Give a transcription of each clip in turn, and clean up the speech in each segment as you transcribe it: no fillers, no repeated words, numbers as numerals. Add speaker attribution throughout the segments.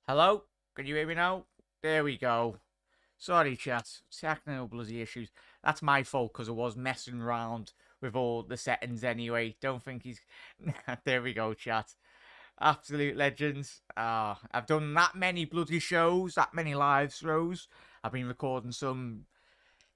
Speaker 1: Hello? Can you hear me now? There we go. Sorry, chat. Technical bloody issues. That's my fault because I was messing around with all the settings anyway. Don't think he's. There we go, chat. Absolute legends. I've done that many bloody shows, that many live shows. I've been recording some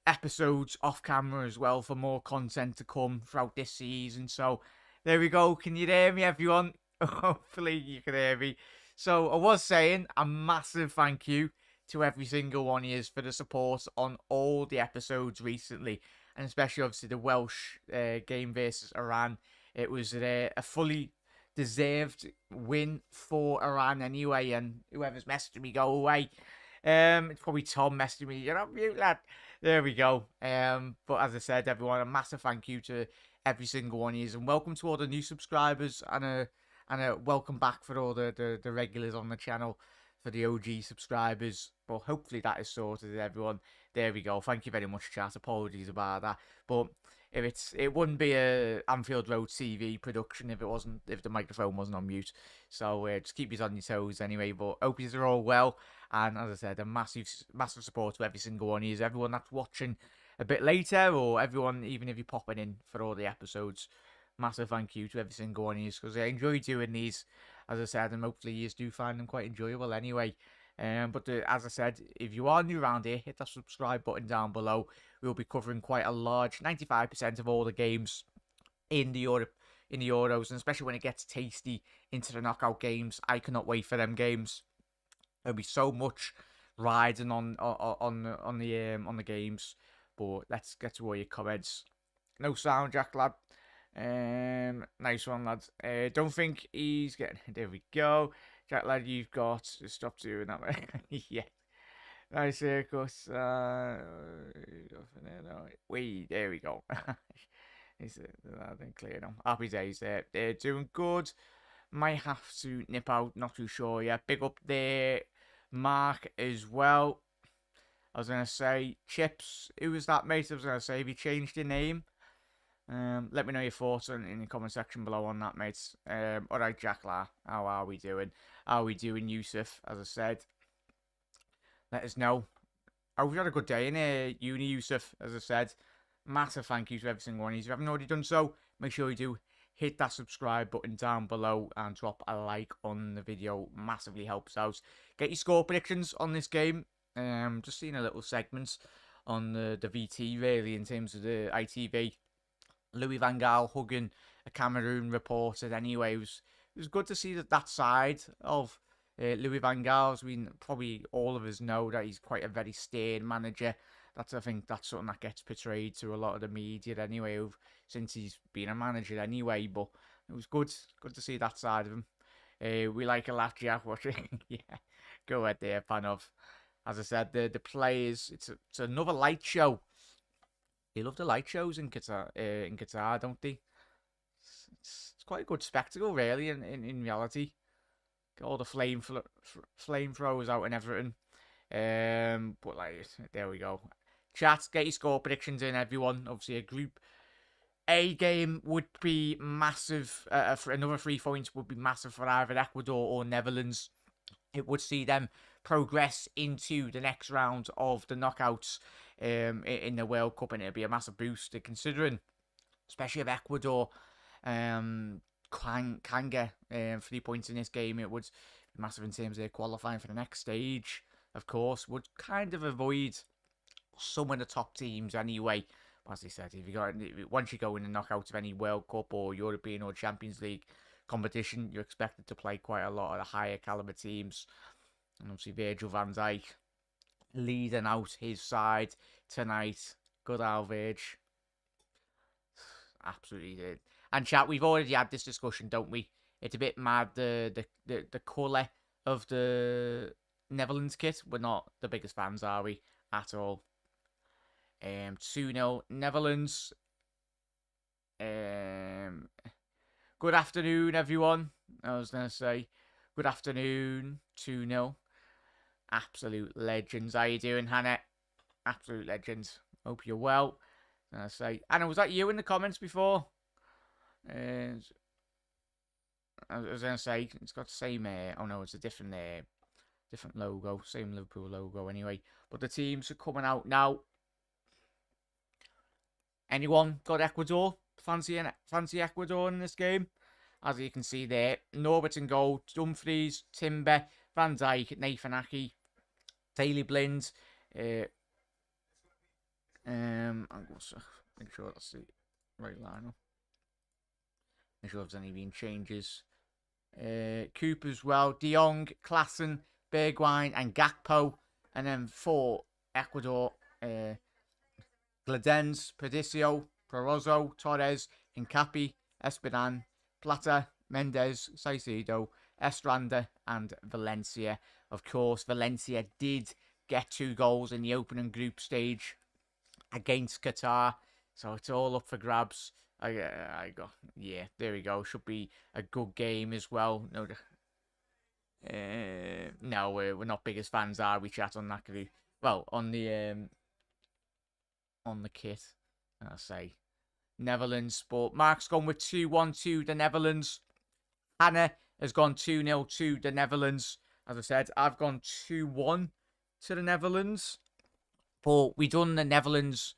Speaker 1: episodes off camera as well for more content to come throughout this season. So there we go. Can you hear me, everyone? Hopefully you can hear me. So I was saying a massive thank you to every single one of you for the support on all the episodes recently, and especially obviously the Welsh game versus Iran. It was a fully deserved win for Iran anyway, and whoever's messaging me, go away. It's probably Tom messaging me. You're on mute, lad. There we go. But as I said, everyone, a massive thank you to every single one of you, and welcome to all the new subscribers, and a welcome back for all the regulars on the channel, for the OG subscribers. But hopefully that is sorted, everyone. There we go. Thank you very much, chat. Apologies about that. But it wouldn't be a Anfield Road TV production if the microphone wasn't on mute. So just keep you on your toes anyway. But hope you are all well. And as I said, a massive support to every single one of you. Everyone that's watching a bit later, or everyone, even if you're popping in for all the episodes, massive thank you to every single one of you, because I enjoy doing these, as I said, and hopefully you do find them quite enjoyable anyway. But as I said, if you are new around here, hit that subscribe button down below. We'll be covering quite a large 95% of all the games in the Euros, and especially when it gets tasty into the knockout games. I cannot wait for them games. There'll be so much riding on the games. But let's get to all your comments. No sound, Jack lad. Nice one, lads. Don't think he's getting. There we go, Jack lad. You've got to stop doing that. Yeah. Nice haircut. Wait, there we go. Is it that didn't clear now? Happy days there. They're doing good. Might have to nip out, not too sure yet. Big up there, Mark, as well. I was going to say, Chips, who was that, mate? I was going to say, have you changed your name? Let me know your thoughts in the comment section below on that, mates. Alright, Jackla, how are we doing? How are we doing, Yusuf, as I said? Let us know. Oh, we've had a good day in uni, Yusuf, as I said. Massive thank you to every single one of you. If you haven't already done so, make sure you do hit that subscribe button down below and drop a like on the video. Massively helps out. Get your score predictions on this game. Just seeing a little segment on the VT, really, in terms of the ITV. Louis van Gaal hugging a Cameroon reporter anyway. It was good to see that side of Louis van Gaal. I mean, probably all of us know that he's quite a very stern manager. I think that's something that gets portrayed to a lot of the media anyway, since he's been a manager anyway. But it was good to see that side of him. We like a laugh, Jack, watching. Yeah, go ahead there, fan of. As I said, the players, it's another light show. They love the light shows in Qatar, don't they? It's quite a good spectacle, really, in reality. Got all the flamethrowers out and everything. But like, there we go. Chat, get your score predictions in, everyone. Obviously, a Group A game would be massive. For another 3 points would be massive for either Ecuador or Netherlands. It would see them progress into the next round of the knockouts in the World Cup, and it'll be a massive boost, considering, especially if Ecuador can get 3 points in this game. It would be massive in terms of their qualifying for the next stage. Of course, would kind of avoid some of the top teams anyway. But as I said, once you go in the knockouts of any World Cup or European or Champions League competition, you're expected to play quite a lot of the higher caliber teams. And obviously Virgil van Dijk leading out his side tonight. Good old Virg. Absolutely did. And chat, we've already had this discussion, don't we? It's a bit mad, the colour of the Netherlands kit. We're not the biggest fans, are we? At all. 2-0 Netherlands. Good afternoon, everyone. I was going to say, good afternoon, 2-0. Absolute legends. How you doing, Hannah? Absolute legends. Hope you're well. I say, Anna, was that you in the comments before? I was going to say, it's got the same, oh no, it's a different Different logo, same Liverpool logo anyway. But the teams are coming out now. Anyone got Ecuador? Fancy Ecuador in this game? As you can see there, Norbert in goal, Dumfries, Timber, Van Dijk, Nathan Aki, Daley Blind. I'm going to make sure that's the right lineup. Make sure if there's any been changes. Cooper as well, De Jong, Klassen, Bergwijn, and Gakpo. And then for Ecuador, Gladens, Perdicio, Perozzo, Torres, Hincapi, Espinan, Plata, Mendes, Saicedo, Estranda, and Valencia. Of course, Valencia did get 2 goals in the opening group stage against Qatar, so it's all up for grabs. Yeah, there we go. Should be a good game as well. No, we're not biggest fans, are we? Chat on that group. Well, on the kit, I'll say Netherlands. But Mark's gone with 2-1 to the Netherlands. Hannah has gone 2-0 to the Netherlands. As I said, I've gone 2-1 to the Netherlands. But we done the Netherlands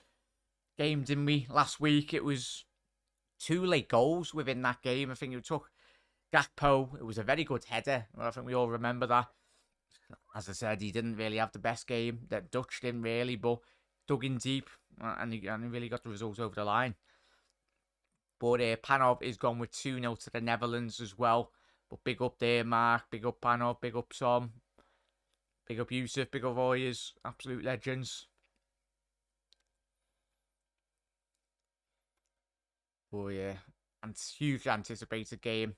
Speaker 1: game, didn't we, last week? It was 2 late goals within that game. I think it took Gakpo. It was a very good header. I think we all remember that. As I said, he didn't really have the best game. That Dutch didn't really, but dug in deep and he really got the result over the line. But Panov is gone with 2-0 to the Netherlands as well. But big up there, Mark. Big up Panov. Big up Tom. Big up Yusuf. Big up Voyers. Absolute legends. Oh yeah, and hugely anticipated game.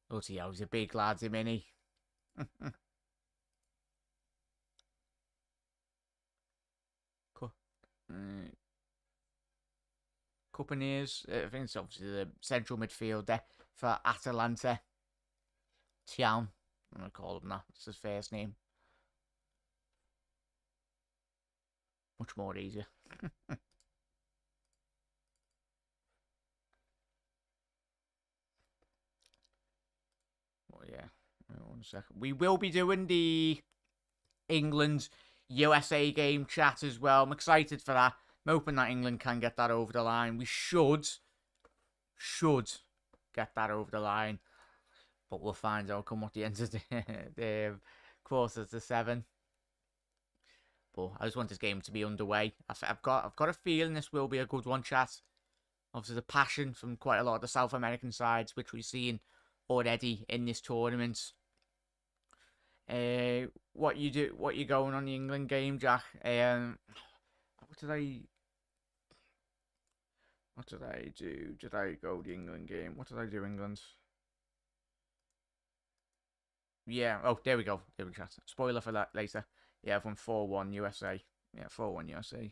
Speaker 1: Bloody hell, he's a big lad, him, innit? Cupineers, I think it's obviously the central midfielder for Atalanta. Tian, I'm going to call him that. It's his first name. Much more easier. Oh, yeah. 1 second. We will be doing the England USA game chat as well. I'm excited for that. I'm hoping that England can get that over the line. We should get that over the line. But we'll find out come at the end of the quarter to 7. But I just want this game to be underway. I've got a feeling this will be a good one, chat. Obviously, the passion from quite a lot of the South American sides, which we've seen already in this tournament. What you going on the England game, Jack? What did I do? Did I go the England game? What did I do, England? Yeah. Oh, there we go. There we go. Spoiler for that later. Yeah, I've won 4-1 USA. Yeah, 4-1 USA.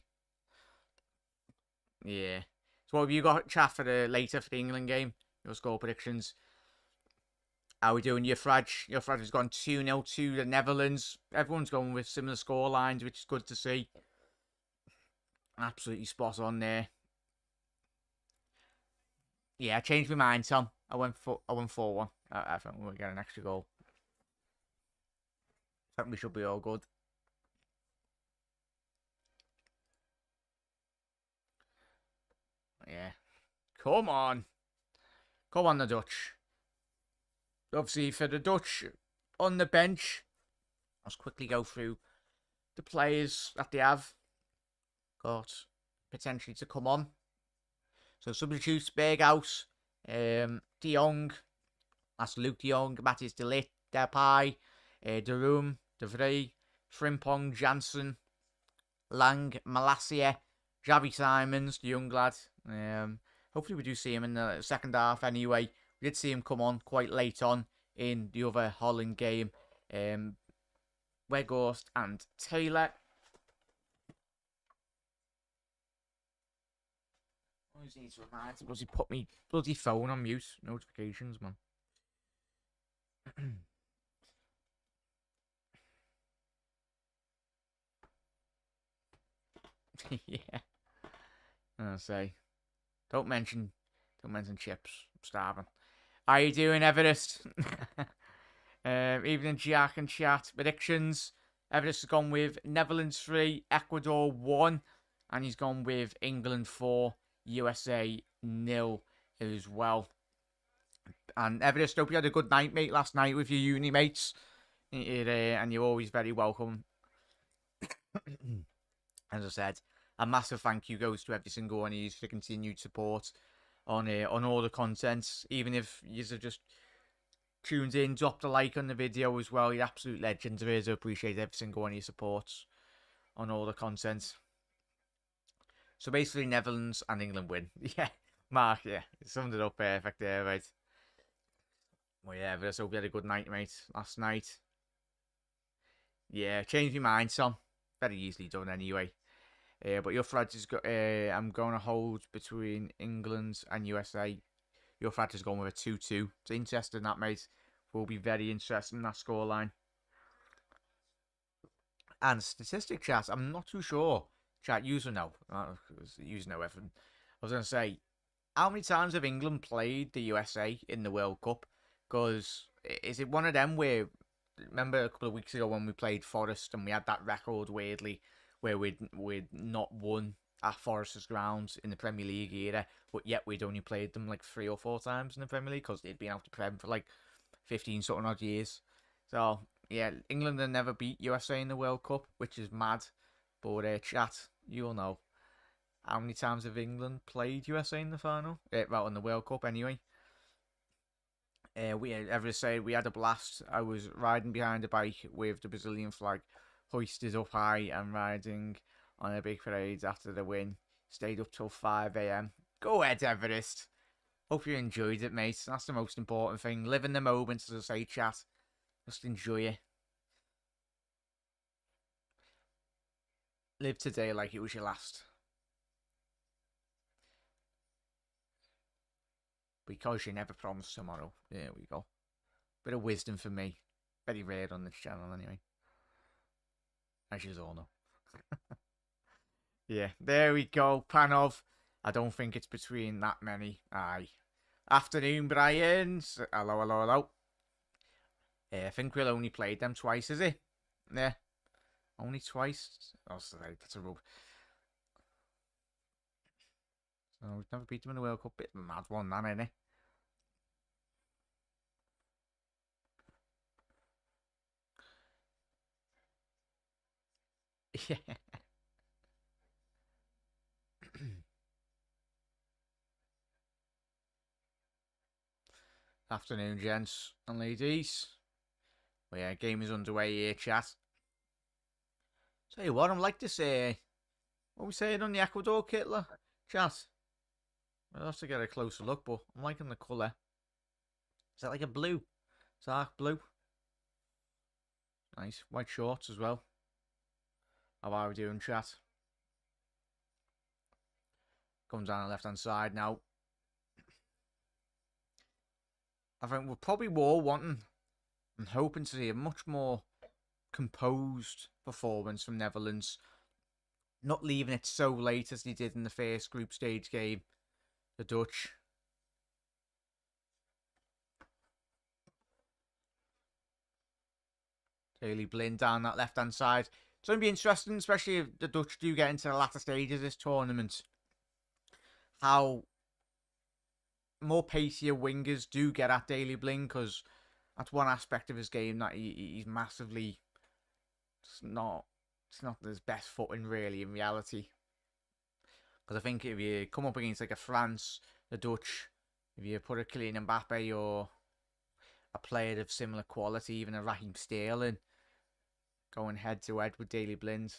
Speaker 1: Yeah. So what have you got, chat, for the later for the England game? Your score predictions. How are we doing? Your Fraj has gone 2-0 to the Netherlands. Everyone's going with similar score lines, which is good to see. Absolutely spot on there. Yeah, I changed my mind, Tom. I went 4-1. I think we'll get an extra goal. I think we should be all good. Yeah. Come on. Come on, the Dutch. Obviously, for the Dutch on the bench, let's quickly go through the players that they have got potentially to come on. So substitutes: Berghuis, De Jong, that's Luke De Jong, Matthias de Ligt, Depay, De Room, De Vrij, Frimpong, Jansen, Lang, Malacia, Javi Simons, the young lad. Hopefully we do see him in the second half anyway. We did see him come on quite late on in the other Holland game. Weghorst and Taylor. Always need to remind him, he put me bloody phone on mute. Notifications, man. Yeah. I'll say. Don't mention chips. I'm starving. How you doing, Everest? Evening Jack and chat. Predictions. Everest has gone with Netherlands 3, Ecuador 1. And he's gone with England 4, USA 0 as well. And Everest, hope you had a good night, mate, last night with your uni mates. And you're always very welcome. As I said, a massive thank you goes to every single one of you for continued support on all the content. Even if you have just tuned in, dropped a like on the video as well. You're absolute legends. I really appreciate every single one of your supports on all the content. So basically, Netherlands and England win. Yeah, Mark, yeah, summed it up perfect there, right? Well, yeah, but I hope you had a good night, mate, last night. Yeah, changed my mind, son. Very easily done anyway. But your Fred has got. I'm going to hold between England and USA. Your Fred has gone with a 2-2. It's interesting that, mate. Will be very interesting that scoreline. And statistic chat, I'm not too sure. Chat, user know. User know everything. I was going to say, how many times have England played the USA in the World Cup? Because is it one of them where, remember a couple of weeks ago when we played Forest and we had that record weirdly where we'd not won at Forest's grounds in the Premier League era, but yet we'd only played them like 3 or 4 times in the Premier League because they'd been out the Prem for like 15 something odd years. So yeah, England have never beat USA in the World Cup, which is mad. But chat, you'll know. How many times have England played USA in the final? Well, in the World Cup anyway. We had a blast. I was riding behind a bike with the Brazilian flag hoisted up high and riding on a big parade after the win. Stayed up till 5 a.m. Go ahead, Everest. Hope you enjoyed it, mate. That's the most important thing. Live in the moment, as I say, chat. Just enjoy it. Live today like it was your last. Because you never promised tomorrow. There we go. Bit of wisdom for me. Very rare on this channel anyway. As you all know. Yeah, there we go. Panov. I don't think it's between that many. Aye. Afternoon, Brian. Hello, hello, hello. I think we'll only played them twice, is it? Yeah. Only twice? Oh, sorry, that's a rub. So we've never beat them in the World Cup. Bit of a mad one, that, innit? Yeah. Afternoon, gents and ladies. Well, yeah, game is underway here, chat. Tell you what, I'm like to say, what we saying on the Ecuador Kittler, chat? I'll have to get a closer look, but I'm liking the colour. Is that like a blue? Dark blue. Nice. White shorts as well. How are we doing, chat? Comes down the left-hand side now. I think we're probably more wanting and hoping to see a much more composed performance from Netherlands. Not leaving it so late as they did in the first group stage game. The Dutch. Daley Blind down that left-hand side. It's going to be interesting, especially if the Dutch do get into the latter stages of this tournament. How more pacier wingers do get at Daley Blind, because that's one aspect of his game that he's massively... It's not his best footing, really, in reality. Because I think if you come up against like a France, the Dutch, if you put a Kylian Mbappe or a player of similar quality, even a Raheem Sterling, going head to head with Daley Blind,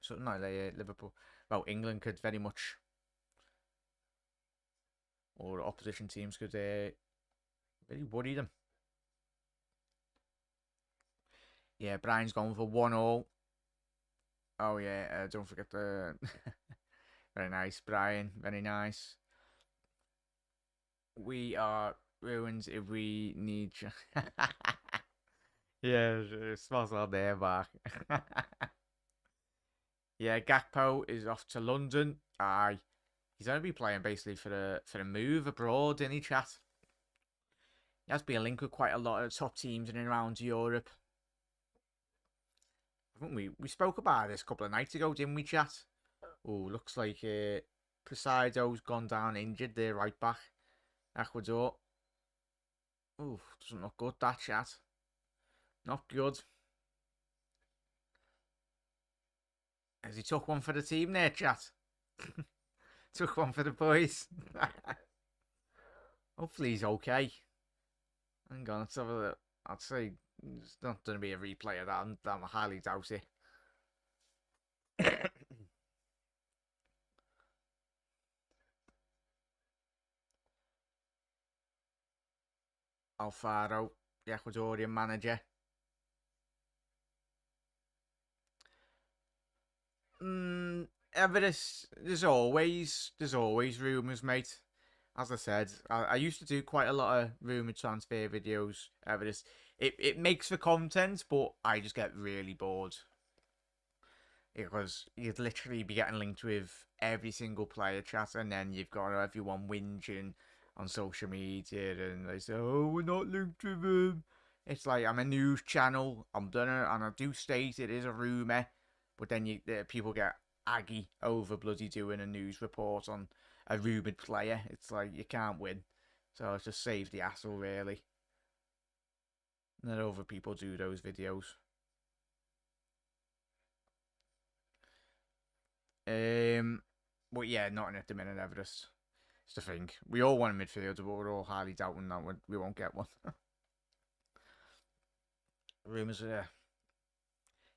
Speaker 1: something like Liverpool, well, England could very much, or opposition teams could really worry them. Yeah, Brian's going for 1-0. Oh yeah, don't forget the... Very nice, Brian. Very nice. We are ruined if we need... Yeah, smells well there, Mark. Yeah, Gakpo is off to London. Aye. He's going to be playing basically for a move abroad, isn't he, chat? He has been linked with quite a lot of the top teams in and around Europe. I think we spoke about this a couple of nights ago, didn't we, chat? Oh, looks like Presido's gone down injured there, right back. Ecuador. Oh, doesn't look good, that, chat. Not good. Has he took one for the team there, chat? Took one for the boys. Hopefully he's okay. Hang on, let's have a look. I'd say it's not going to be a replay of that. I highly doubt it. Alfaro, the Ecuadorian manager. Everest, there's always rumours, mate. As I said, I used to do quite a lot of rumoured transfer videos. Everest, it makes for content, but I just get really bored. Because you'd literally be getting linked with every single player, chat, and then you've got everyone whinging on social media, and they say, "Oh, we're not linked with him." It's like, I'm a news channel, and I do state it is a rumour, but then people get aggy over bloody doing a news report on a rumoured player. It's like, you can't win. So it's just save the hassle, really. Let other people do those videos. But yeah, not in at the minute, Everest. It's the thing. We all want a midfielder, but we're all highly doubting that we won't get one. Rumours are there.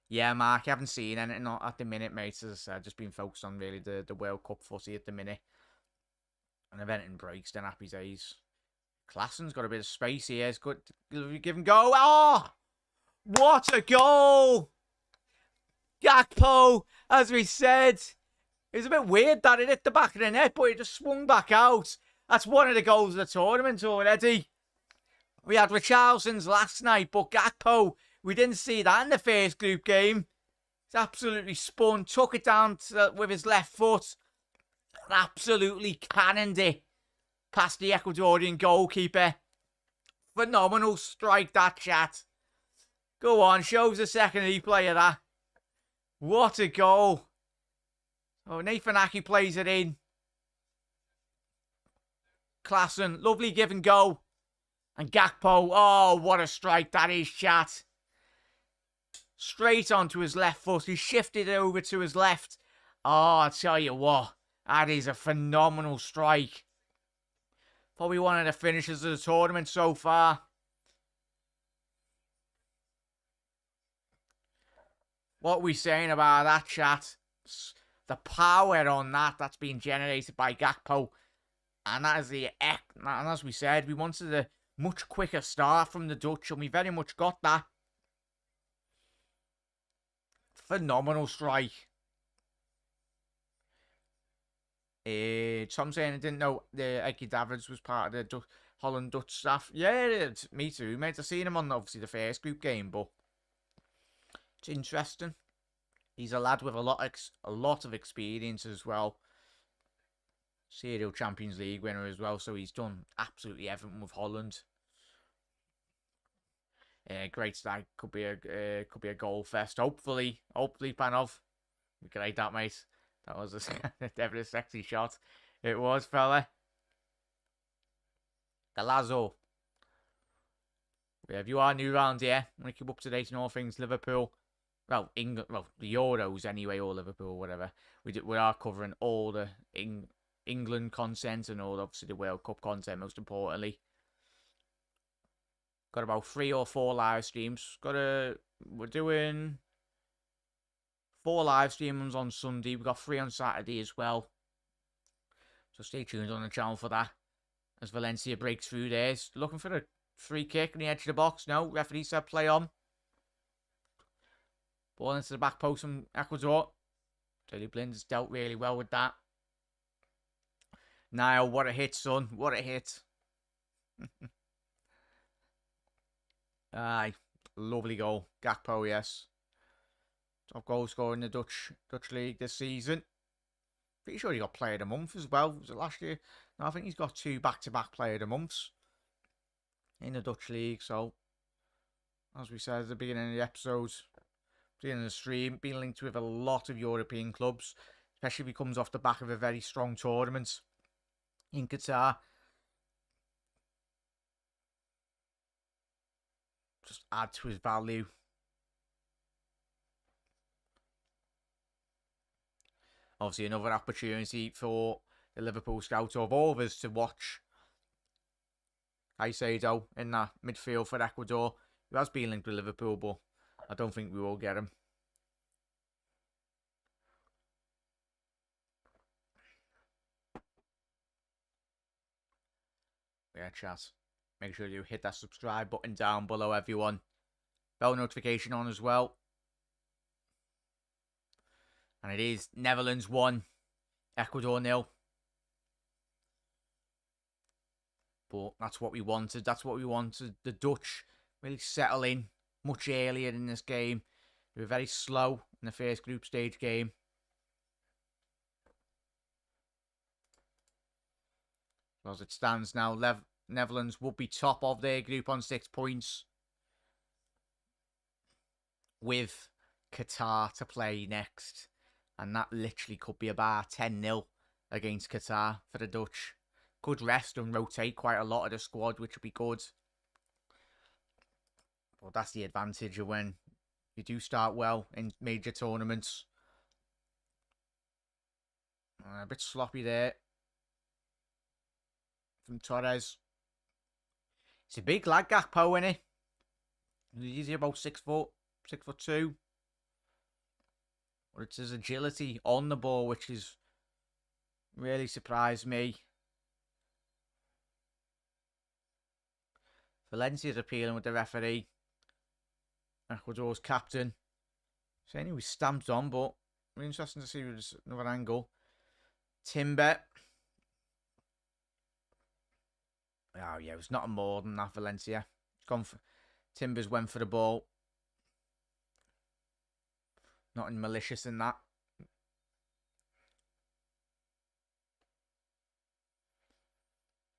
Speaker 1: Yeah, Mark, I haven't seen anything at the minute, mate. As I said, just been focused on really the World Cup footy at the minute. And if anything breaks, then happy days. Klassen's got a bit of space here. It's good. Give him go. Oh! What a goal! Gakpo, as we said. It was a bit weird that it hit the back of the net, but it just swung back out. That's one of the goals of the tournament already. We had Richarlison's last night, but Gakpo, we didn't see that in the first group game. He's absolutely spun, took it down with his left foot, and absolutely cannoned it past the Ecuadorian goalkeeper. Phenomenal strike, that, chat. Go on, shows the second replay of that. What a goal. Oh, Nathan Aki plays it in. Klassen, lovely give and go. And Gakpo, oh, what a strike that is, chat. Straight onto his left foot. He shifted it over to his left. Oh, I tell you what, that is a phenomenal strike. Probably one of the finishers of the tournament so far. What are we saying about that, chat? The power on that's been generated by Gakpo. And that is and as we said, we wanted a much quicker start from the Dutch, and we very much got that. Phenomenal strike. Tom saying I didn't know the Eggy Davids was part of the Holland Dutch staff. Yeah, me too, mate. I've seen him on obviously the first group game, but it's interesting. He's a lad with a lot of experience as well. Serial Champions League winner as well, so he's done absolutely everything with Holland. Great start. Could be a goal fest. Hopefully, Panov. We can like that, mate. That was definitely a sexy shot. It was, fella. Galazzo. If you are new around here, want to keep up to date on all things Liverpool. Well, England, the Euros anyway, or Liverpool, whatever. We are covering all the England content and all, obviously, the World Cup content, most importantly. Got about 3 or 4 live streams. We're doing 4 live streams on Sunday. We've got 3 on Saturday as well. So stay tuned on the channel for that. As Valencia breaks through there. Looking for a free kick on the edge of the box. No, referee said play on. Ball into the back post from Ecuador. Daley Blind's dealt really well with that. Niall, what a hit, son. What a hit. Aye. Lovely goal. Gakpo, yes. Top goal scorer in the Dutch league this season. Pretty sure he got player of the month as well. Was it last year? No, I think he's got 2 back-to-back player of the months. in the Dutch league. So, as we said at the beginning of the episode, beginning of the stream, being linked with a lot of European clubs, especially if he comes off the back of a very strong tournament in Qatar. Just add to his value. Obviously, another opportunity for the Liverpool scouts of all of us to watch Caicedo in that midfield for Ecuador, who has been linked with Liverpool, but I don't think we will get him. Yeah, chat. Make sure you hit that subscribe button down below, everyone. Bell notification on as well. And it is Netherlands 1, Ecuador 0. But that's what we wanted. That's what we wanted. The Dutch really settle in much earlier in this game. They were very slow in the first group stage game. As it stands now, Netherlands will be top of their group on 6 points, with Qatar to play next. And that literally could be about 10-0 against Qatar for the Dutch. Could rest and rotate quite a lot of the squad, which would be good. But that's the advantage of when you do start well in major tournaments. A bit sloppy there from Torres. It's a big lad, Gakpo, isn't he? He's about 6 foot, 6'2". But it's his agility on the ball which has really surprised me. Valencia's appealing with the referee. Ecuador's captain saying he was stamped on, but it'll be interesting to see with another angle. Timber. Oh yeah, it was not more than that. Valencia. Timbers went for the ball. Nothing malicious in that.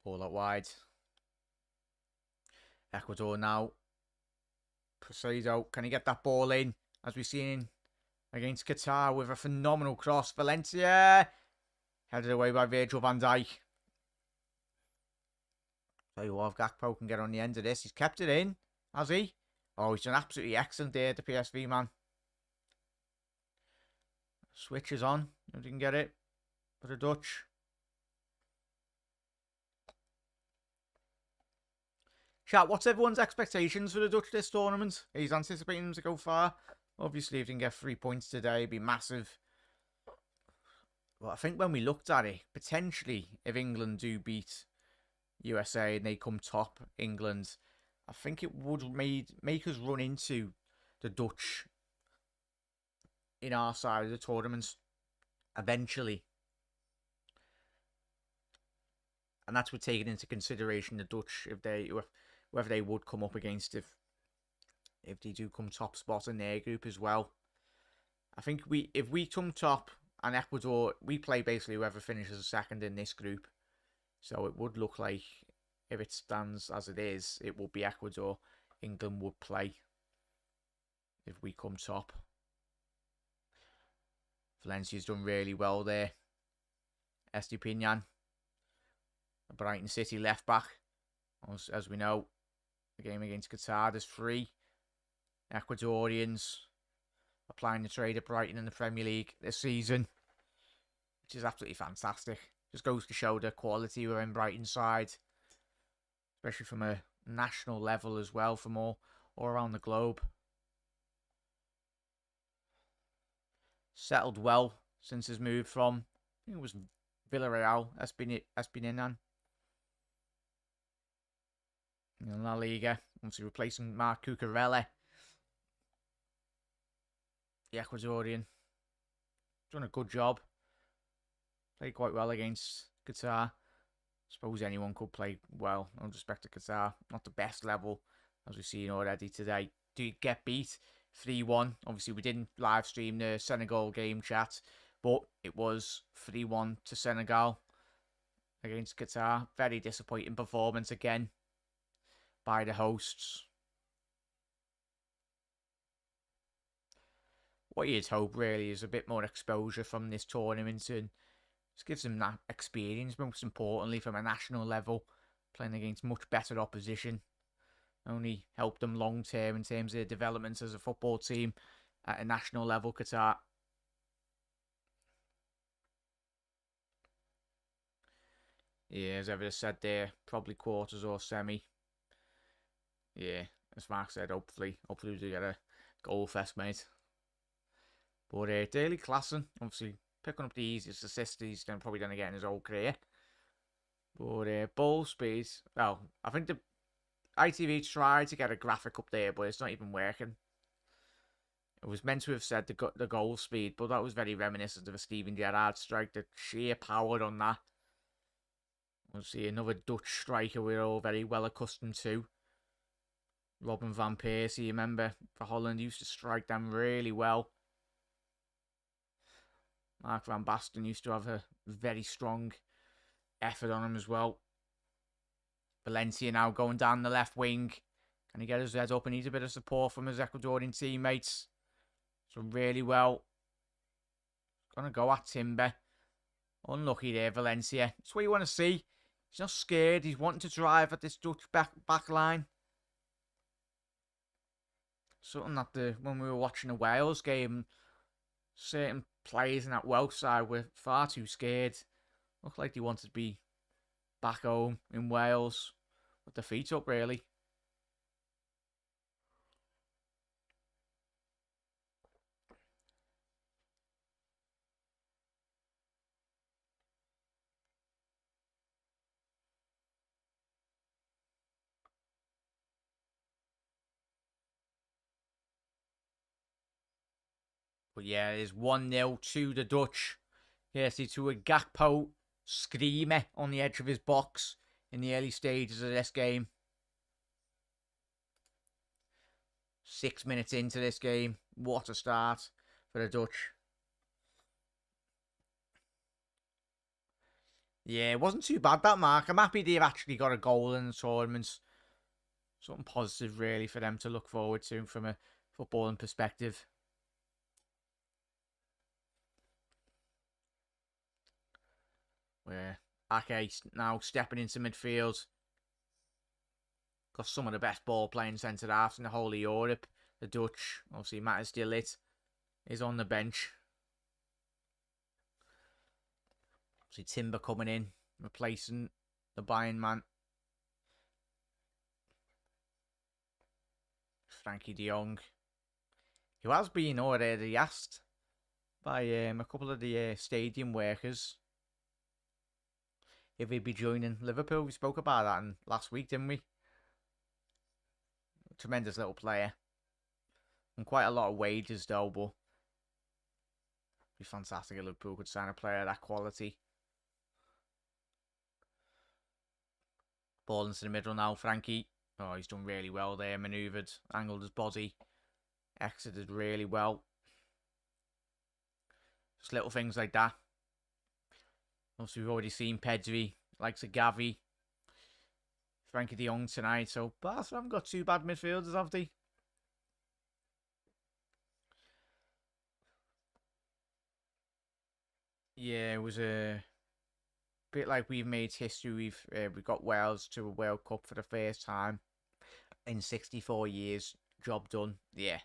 Speaker 1: Ball out wide. Ecuador now. Caicedo, can he get that ball in? As we've seen against Qatar with a phenomenal cross. Valencia. Headed away by Virgil van Dijk. Tell you what, if Gakpo can get on the end of this. He's kept it in, has he? Oh, he's done absolutely excellent there, the PSV man. Switch is on, if you can get it for the Dutch. Chat, what's everyone's expectations for the Dutch this tournament? He's anticipating them to go far. Obviously, if they can get 3 points today, it'd be massive. Well, I think when we looked at it, potentially, if England do beat USA and they come top, England, I think it would make us run into the Dutch in our side of the tournament eventually. And that's with taking into consideration the Dutch, whether they would come up against if they do come top spot in their group as well. I think if we come top and Ecuador, we play basically whoever finishes second in this group. So it would look like, if it stands as it is, it will be Ecuador. England would play if we come top. Valencia's done really well there. Estepinian, a Brighton City left back. As we know, the game against Qatar, there's 3 Ecuadorians applying the trade at Brighton in the Premier League this season, which is absolutely fantastic. Just goes to show the quality we're in Brighton's side, especially from a national level as well, from all around the globe. Settled well since his move from, I think it was Villarreal, Espinian. In La Liga, obviously replacing Marc Cucurella. The Ecuadorian. Done a good job. Played quite well against Qatar. Suppose anyone could play well. No respect to Qatar. Not the best level, as we've seen already today. Do get beat 3-1. Obviously, we didn't live stream the Senegal game, chat, but it was 3-1 to Senegal against Qatar. Very disappointing performance again by the hosts. What you'd hope really is a bit more exposure from this tournament, and just gives them that experience, most importantly from a national level, playing against much better opposition. Only help them long term in terms of their development as a football team at a national level, Qatar. Yeah, as ever said there, probably quarters or semi. Yeah, as Mark said, hopefully we do get a goal fest, mate. But Daily Klassen, obviously picking up the easiest assist he's probably going to get in his whole career. But ball speed, well, I think the ITV tried to get a graphic up there, but it's not even working. It was meant to have said the goal speed, but that was very reminiscent of a Steven Gerrard strike. The sheer power on that. We'll see another Dutch striker we're all very well accustomed to. Robin van Persie, you remember, for Holland, used to strike them really well. Mark van Basten used to have a very strong effort on him as well. Valencia now going down the left wing. Can he get his head up? He needs a bit of support from his Ecuadorian teammates. So really well. Gonna go at Timber. Unlucky there, Valencia. That's what you want to see. He's not scared. He's wanting to drive at this Dutch back line. Something that when we were watching the Wales game, certain players in that Welsh side were far too scared. Looked like they wanted to be back home in Wales with their feet up, really. But yeah, it is 1-0 to the Dutch. Yes, to a Gakpo screamer on the edge of his box in the early stages of this game. 6 minutes into this game. What a start for the Dutch. Yeah, it wasn't too bad, that, Mark. I'm happy they've actually got a goal in the tournament. Something positive, really, for them to look forward to from a footballing perspective. Where Ake now stepping into midfield. Got some of the best ball playing centre halves in the whole of Europe. The Dutch, obviously Matthijs de Ligt, is on the bench. See Timber coming in, replacing the Bayern man. Frankie de Jong, who has been already asked by a couple of the stadium workers if he'd be joining Liverpool. We spoke about that last week, didn't we? Tremendous little player. And quite a lot of wages, though, but it'd be fantastic if Liverpool could sign a player of that quality. Ball into the middle now, Frankie. Oh, he's done really well there. Manoeuvred, angled his body. Exited really well. Just little things like that. Obviously, we've already seen Pedri, likes of Gavi, Frankie de Jong tonight. So, Barca haven't got too bad midfielders, have they? Yeah, it was a bit like we've made history. We got Wales to a World Cup for the first time in 64 years. Job done. Yeah,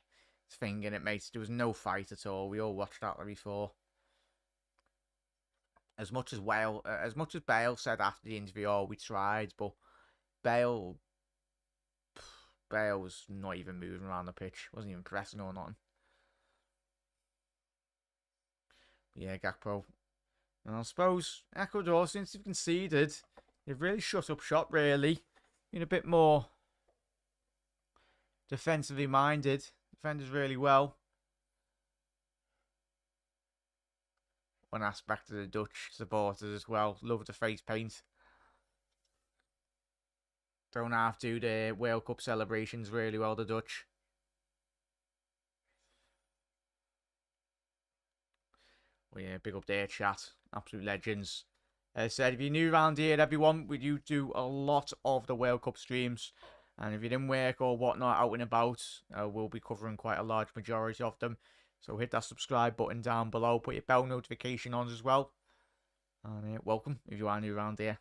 Speaker 1: it's thinking it, mate. There was no fight at all. We all watched that before. As much as Bale said after the interview, oh, we tried, but Bale was not even moving around the pitch. Wasn't even pressing or nothing. Yeah, Gakpo. And I suppose Ecuador, since they've conceded, they've really shut up shop, really. Been a bit more defensively minded. Defenders really well. One aspect of the Dutch supporters as well. Love the face paint. Don't have to do the World Cup celebrations really well, the Dutch. Well, yeah, big up their chat. Absolute legends. As I said, if you're new around here, everyone, we do a lot of the World Cup streams. And if you're in work or whatnot, out and about, we'll be covering quite a large majority of them. So hit that subscribe button down below. Put your bell notification on as well. And welcome if you are new around here.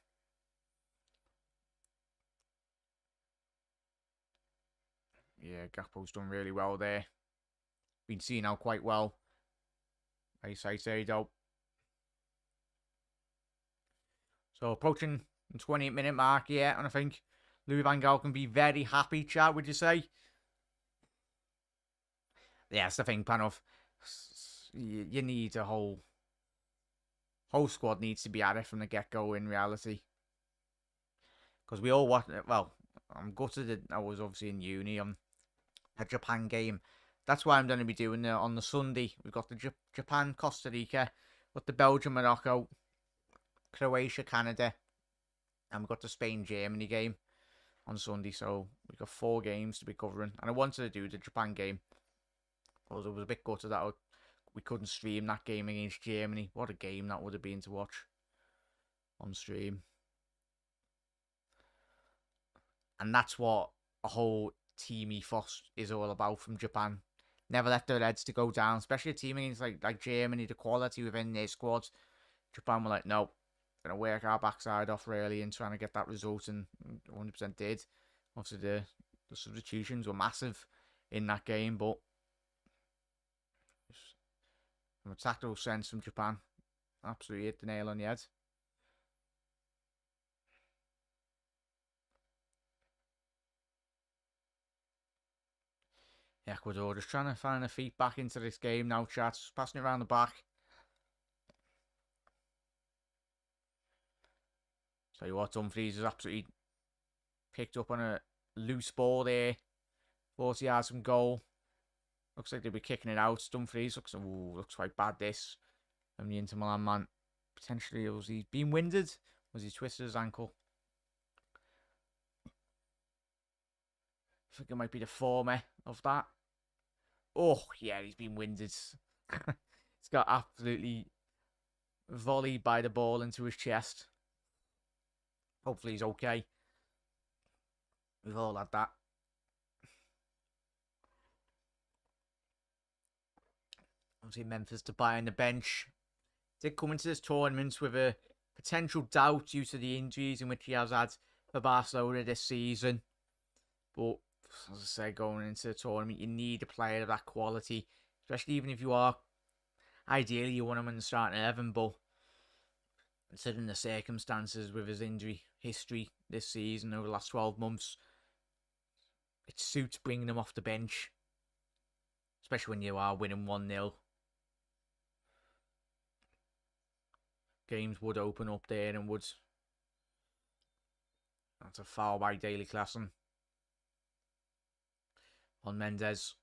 Speaker 1: Yeah, Gakpo's done really well there. Been seen out quite well. Nice say though. So approaching the 28-minute mark here, and I think Louis van Gaal can be very happy, chat, would you say? Yeah, that's the thing, Panov. You need a whole squad needs to be at it from the get-go in reality. Because we all watch, well, I'm gutted that I was obviously in uni on a Japan game. That's why I'm going to be doing it on the Sunday. We've got the Japan, Costa Rica, got the Belgium, Morocco, Croatia, Canada, and we've got the Spain, Germany game on Sunday. So we've got 4 games to be covering. And I wanted to do the Japan game. Because I was a bit gutted that we couldn't stream that game against Germany. What a game that would have been to watch on stream. And that's what a whole team ethos is all about from Japan. Never let their heads to go down, especially a team against like Germany, the quality within their squads. Japan were like, no, going to work our backside off really and trying to get that result, and 100% did. Obviously, the substitutions were massive in that game, but from a tactical sense from Japan, absolutely hit the nail on the head. Ecuador just trying to find their feet back into this game now, chat. Passing it around the back. Tell you what, Dumfries has absolutely picked up on a loose ball there. 40 yards from goal. Looks like they'll be kicking it out. Dumfries looks quite bad, this. From the Inter Milan man. Potentially, was he being winded? Was he twisted his ankle? I think it might be the former of that. Oh, yeah, he's been winded. He's got absolutely volleyed by the ball into his chest. Hopefully he's okay. We've all had that. Obviously Memphis Depay on the bench. Did come into this tournament with a potential doubt due to the injuries in which he has had for Barcelona this season. But as I say, going into the tournament, you need a player of that quality, especially even if you are, ideally you want him in the starting 11, but considering the circumstances with his injury history this season over the last 12 months, it suits bringing him off the bench, especially when you are winning 1-0. Games would open up there and would... That's a foul by Daily Klassen on Mendes.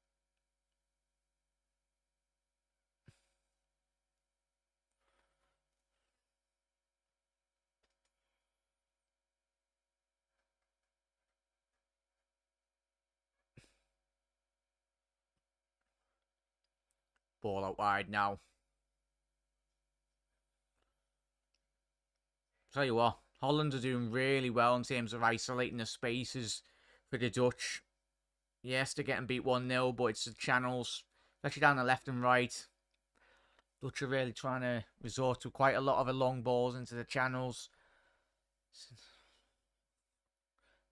Speaker 1: Ball out wide now. Tell you what, Holland are doing really well in terms of isolating the spaces for the Dutch. Yes, they're getting beat 1-0, but it's the channels, especially down the left and right. Dutch are really trying to resort to quite a lot of the long balls into the channels.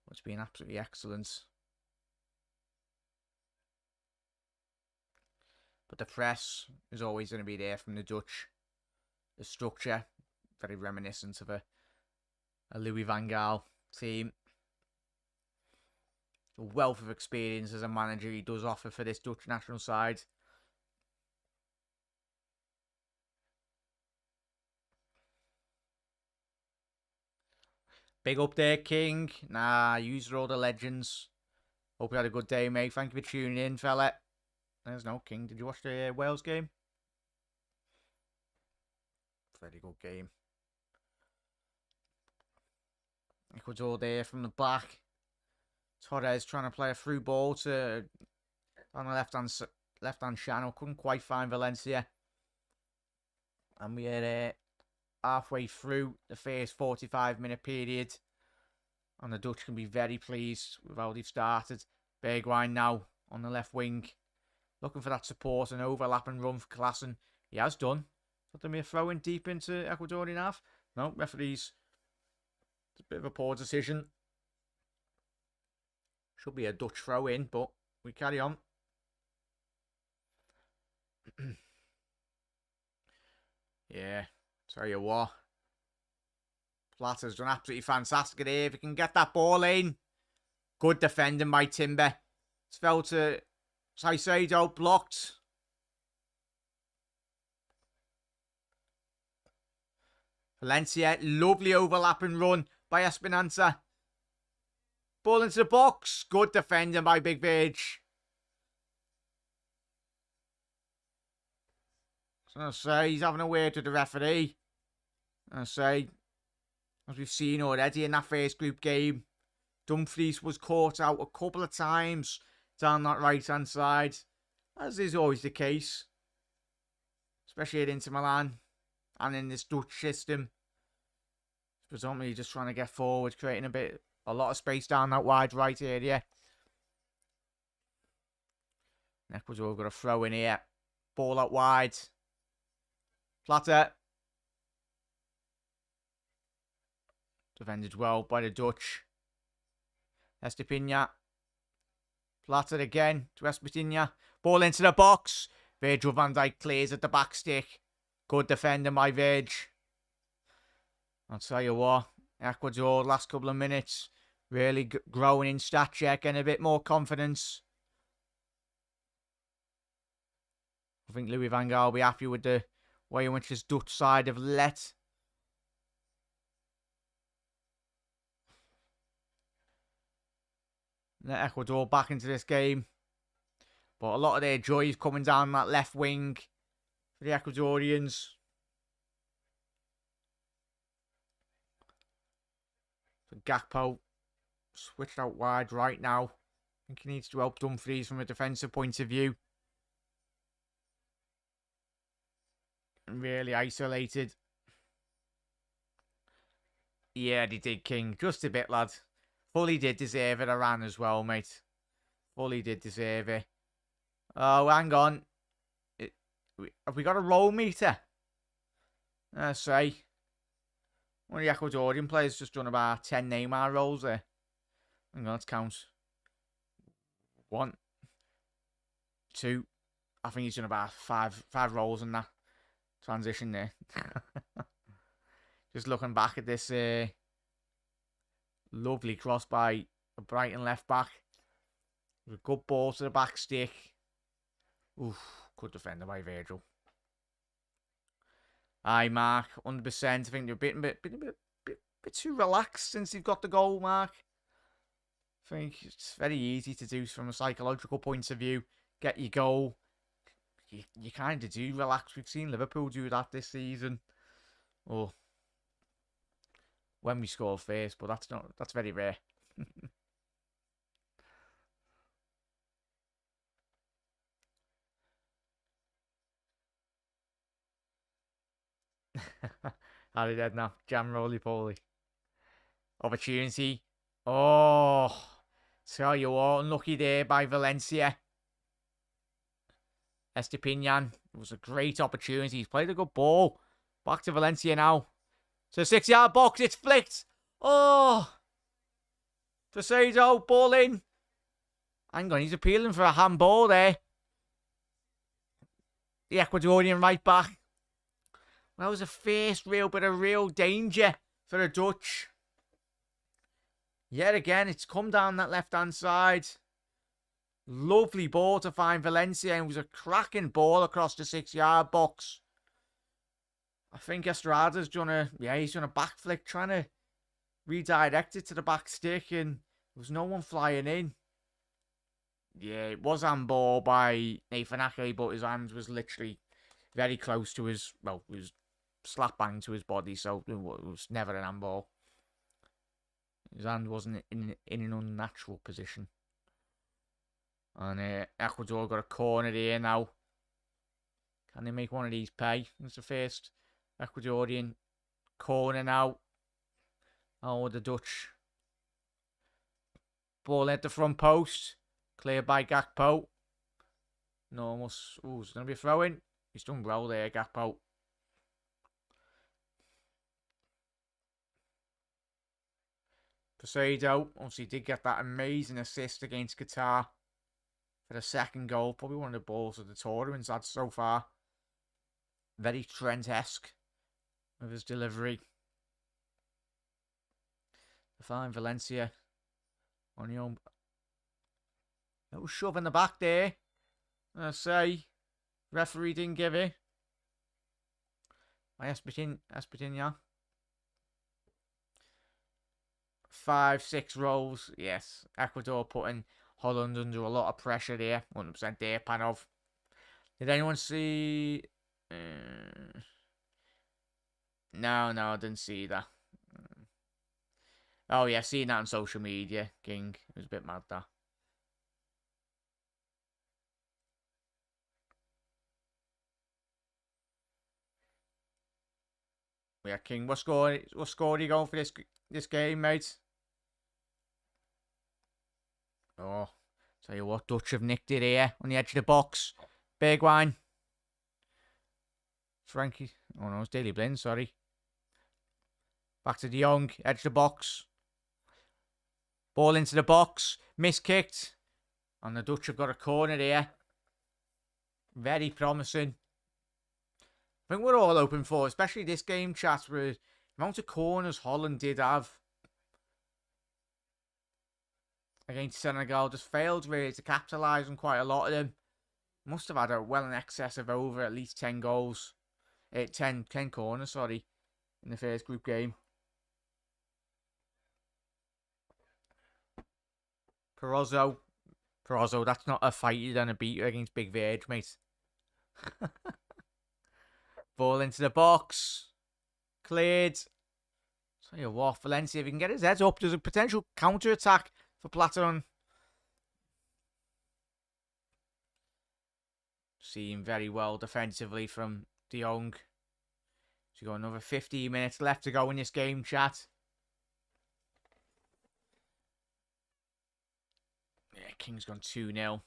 Speaker 1: It's been absolutely excellent. But the press is always going to be there from the Dutch. The structure, very reminiscent of a Louis van Gaal team. A wealth of experience as a manager he does offer for this Dutch national side. Big up there, King. Nah, yous are all the legends. Hope you had a good day, mate. Thank you for tuning in, fella. There's no King. Did you watch the Wales game? Very good game. Ecuador there from the back. Torres trying to play a through ball to on the left hand channel. Couldn't quite find Valencia. And we are halfway through the first 45-minute period. And the Dutch can be very pleased with how they've started. Bergwijn now on the left wing. Looking for that support and overlap and run for Klaassen. He has done. Thought there may be a throw in deep into Ecuadorian half. No, referees. It's a bit of a poor decision. Should be a Dutch throw in, but we carry on. Yeah, tell you what. Platter's done absolutely fantastic here. If he can get that ball in. Good defending by Timber. It's fell to Caicedo, blocked. Valencia, lovely overlapping run by Esperanza. Ball into the box. Good defending by Big Vig. So I say he's having a word with the referee. I say, as we've seen already in that first group game, Dumfries was caught out a couple of times down that right-hand side, as is always the case, especially at Inter Milan and in this Dutch system. Predominantly just trying to get forward, creating a lot of space down that wide right area. Ecuador got a throw in here. Ball out wide. Platter. Defended well by the Dutch. Estepinha. Platter again to Estepinha. Ball into the box. Virgil van Dijk clears at the back stick. Good defending by Virg. I'll tell you what, Ecuador last couple of minutes really growing in stature, getting a bit more confidence. I think Louis van Gaal will be happy with the way in which his Dutch side have let. Let Ecuador back into this game. But a lot of their joy is coming down that left wing for the Ecuadorians. So Gakpo switched out wide right now. I think he needs to help Dumfries from a defensive point of view. Really isolated. Yeah, they did, King. Just a bit, lad. Fully did deserve it. Iran as well, mate. Fully did deserve it. Oh, hang on. Have we got a roll meter? I say. One of the Ecuadorian players just done about 10 Neymar rolls there. Hang on, let's count. 1, 2. I think he's done about five rolls in that transition there. Just looking back at this lovely cross by a Brighton left back. It was a good ball to the back stick. Oof, good defender by Virgil. Aye, Mark, 100%. I think they're a bit too relaxed since they've got the goal, Mark. I think it's very easy to do from a psychological point of view. Get your goal. You kind of do relax. We've seen Liverpool do that this season. Or when we score first, but that's very rare. Harry dead now. Jam roly poly. Opportunity. Oh, tell you what, unlucky there by Valencia. Estepinha. It was a great opportunity. He's played a good ball. Back to Valencia now. To 6-yard box. It's flicked. Oh. Caicedo, ball in. Hang on, he's appealing for a handball there. The Ecuadorian right back. That was a first real bit of real danger for the Dutch. Yet again, it's come down that left-hand side. Lovely ball to find Valencia. And it was a cracking ball across the 6-yard box. I think Estrada's done he's done a back flick trying to redirect it to the back stick. And there was no one flying in. Yeah, it was handball by Nathan Ake, but his hand was literally very close to his, well, it was slap bang to his body, so it was never an handball. His hand wasn't in an unnatural position. And Ecuador got a corner here now. Can they make one of these pay? It's the first Ecuadorian corner now. Oh, the Dutch Ball at the front post. Cleared by Gakpo. Normal. Ooh, it's going to be a throw in. He's done well there, Gakpo. Posado obviously did get that amazing assist against Qatar for the second goal. Probably one of the balls of the tournament's had so far. Very Trent-esque with his delivery. Fine, Valencia on your own. Little shove in the back there. I say, referee didn't give it. By Espetin, 5-6 rolls. Yes, Ecuador putting Holland under a lot of pressure there. 100% there, Panov. Did anyone see? No, I didn't see that. Oh yeah, seeing that on social media, King. It was a bit mad, that. Yeah, King. What score are you going for this game, mate? Oh, tell you what, Dutch have nicked it here on the edge of the box. Big one. Frankie. Oh no, it's Daley Blind, sorry. Back to De Jong, edge of the box. Ball into the box. Miskicked. And the Dutch have got a corner here. Very promising. I think we're all open for, especially this game, chat, where the amount of corners Holland did have against Senegal just failed really to capitalise on quite a lot of them. Must have had a well in excess of over at least 10 goals. 10 corners, sorry, in the first group game. Perozzo, that's not a fighter than a beater against Big Verge, mate. Ball into the box. Cleared. Tell you what, Valencia, if he can get his head up, there's a potential counter-attack for Platon. Seen very well defensively from De Jong. So you got another 15 minutes left to go in this game, chat. Yeah, King's gone 2-0.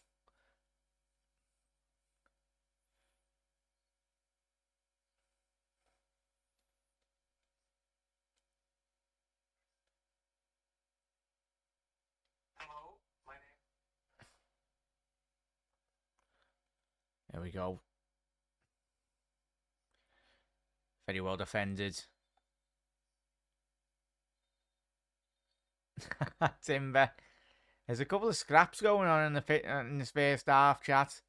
Speaker 2: Hello, my name.
Speaker 1: There we go. Very well defended. Timber. There's a couple of scraps going on in this first half, chat.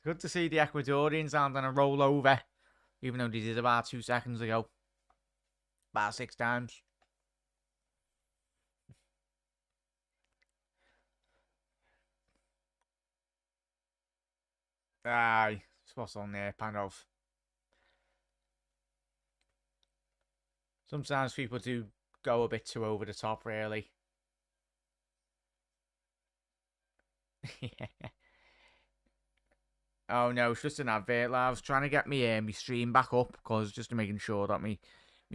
Speaker 1: Good to see the Ecuadorians aren't on a roll over, even though they did about 2 seconds ago. About 6 times. Aye, spot on there, Panov. Sometimes people do go a bit too over the top, really. Yeah. Oh no, it's just an advert. I was trying to get me stream back up because just making sure that me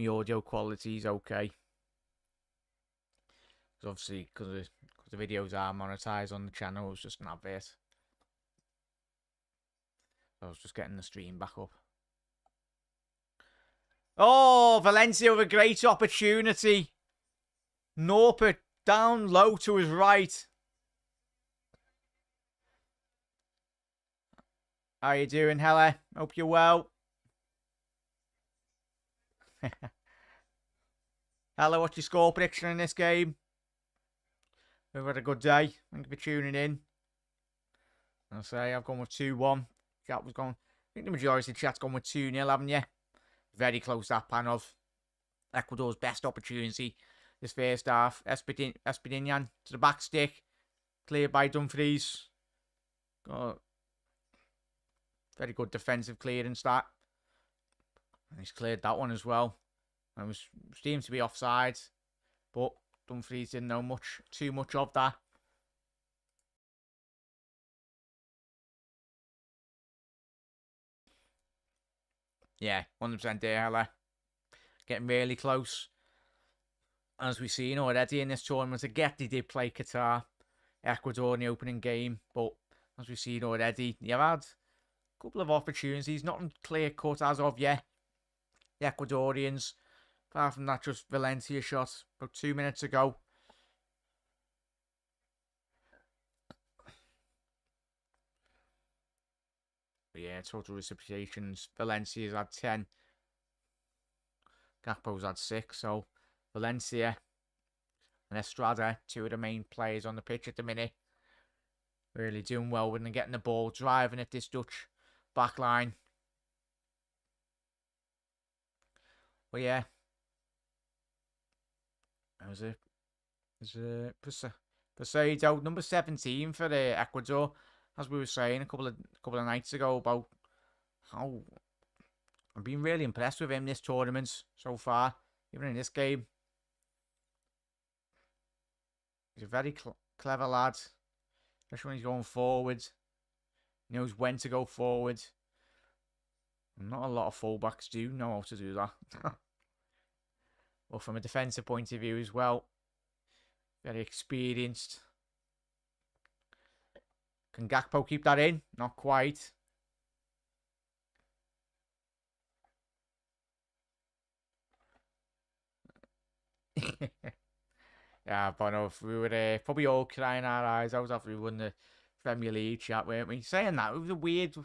Speaker 1: audio quality is okay. Because obviously, because the videos are monetized on the channel, it's just an advert. So I was just getting the stream back up. Oh, Valencia with a great opportunity. Norpert down low to his right. How you doing, Hella? Hope you're well. Hella, what's your score prediction in this game? We've had a good day. Thank you for tuning in. I'll say I've gone with 2-1. Chat was gone. I think the majority of the chat's gone with 2-0, haven't you? Very close, that Panov. Ecuador's best opportunity this first half. Espedinian to the back stick. Cleared by Dumfries. Very good defensive clearance, that. And he's cleared that one as well. And was deemed to be offside. But Dumfries didn't know too much of that. Yeah, 100% there, Hella. Getting really close. As we've seen already in this tournament, Ageti did play Qatar. Ecuador in the opening game. But as we've seen already, you've had a couple of opportunities, nothing clear cut as of yet. The Ecuadorians, apart from that just Valencia shot about 2 minutes ago. But yeah, total reciprocations. Valencia's had 10. Gakpo's had 6. So Valencia and Estrada, two of the main players on the pitch at the minute, really doing well when they're getting the ball, driving at this Dutch back line. But yeah, that was it. Poseido, number 17 for the Ecuador, as we were saying a couple of nights ago about how I've been really impressed with him this tournament so far, even in this game. He's a very clever lad, especially when he's going forward. He knows when to go forward. Not a lot of fullbacks do know how to do that. But from a defensive point of view as well, very experienced. Can Gakpo keep that in? Not quite. Yeah, but no, we were probably all crying our eyes out after we won the Premier League chat, weren't we? Saying that, it was a weird,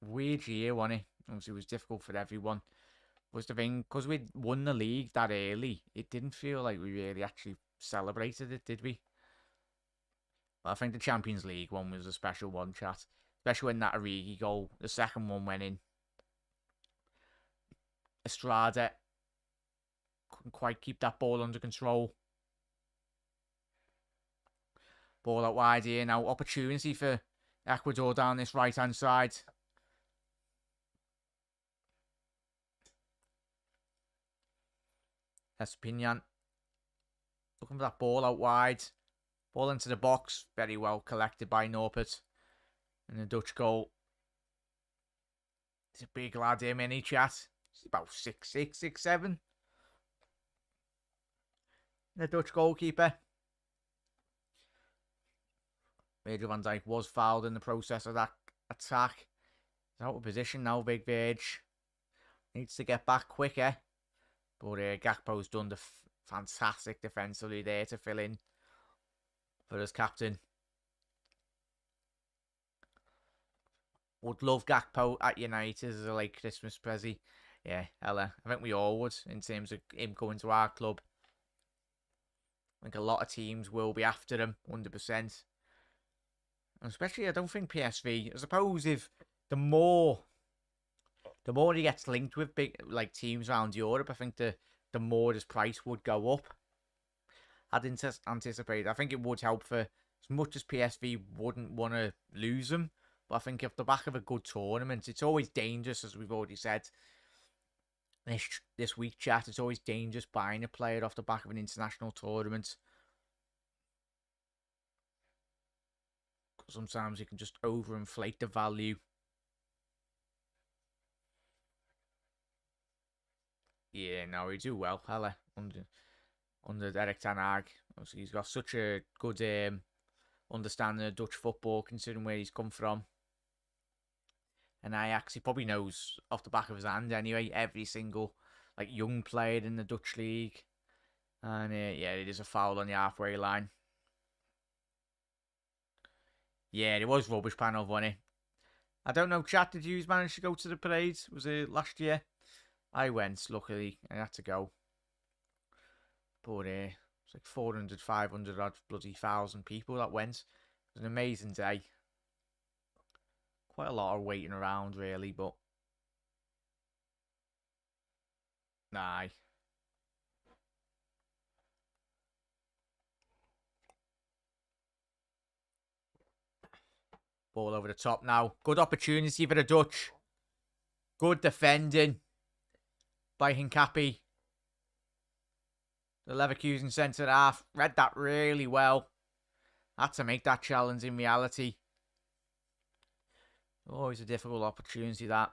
Speaker 1: weird year, wasn't it? Obviously, it was difficult for everyone. Was the thing, because we'd won the league that early, it didn't feel like we really actually celebrated it, did we? Well, I think the Champions League one was a special one, chat. Especially when that Origi goal, the second one went in. Estrada couldn't quite keep that ball under control. Ball out wide here now. Opportunity for Ecuador down this right-hand side. Espinian looking for that ball out wide. Ball into the box. Very well collected by Norbert. And the Dutch goal. He's a big lad here, mini chat. He's about 6'6", 6'7". The Dutch goalkeeper. Virgil van Dijk was fouled in the process of that attack. He's out of position now, Big Virg. Needs to get back quicker. But Gakpo's done the fantastic defensively there to fill in for his captain. Would love Gakpo at United as a late Christmas present. Yeah, hella. I think we all would in terms of him going to our club. I think a lot of teams will be after him, 100%. And especially, I don't think PSV. I suppose if the more he gets linked with big teams around Europe, I think the more his price would go up. I'd anticipate. I think it would help for as much as PSV wouldn't want to lose him. But I think off the back of a good tournament, it's always dangerous, as we've already said this week, chat. It's always dangerous buying a player off the back of an international tournament. Sometimes you can just overinflate the value. Yeah, no, he do well, hella, under Eric Ten Hag. Obviously, he's got such a good understanding of Dutch football, considering where he's come from. And Ajax, he probably knows off the back of his hand anyway, every single young player in the Dutch league. And yeah, it is a foul on the halfway line. Yeah, it was rubbish panel, wasn't it? I don't know, chat, did you manage to go to the parade? Was it last year? I went, luckily. I had to go. But it's like 400, 500 odd bloody thousand people that went. It was an amazing day. Quite a lot of waiting around, really, but nah. Ball over the top now. Good opportunity for the Dutch. Good defending by Hincapi. The Leverkusen centre half read that really well. Had to make that challenge in reality. Always a difficult opportunity, that. .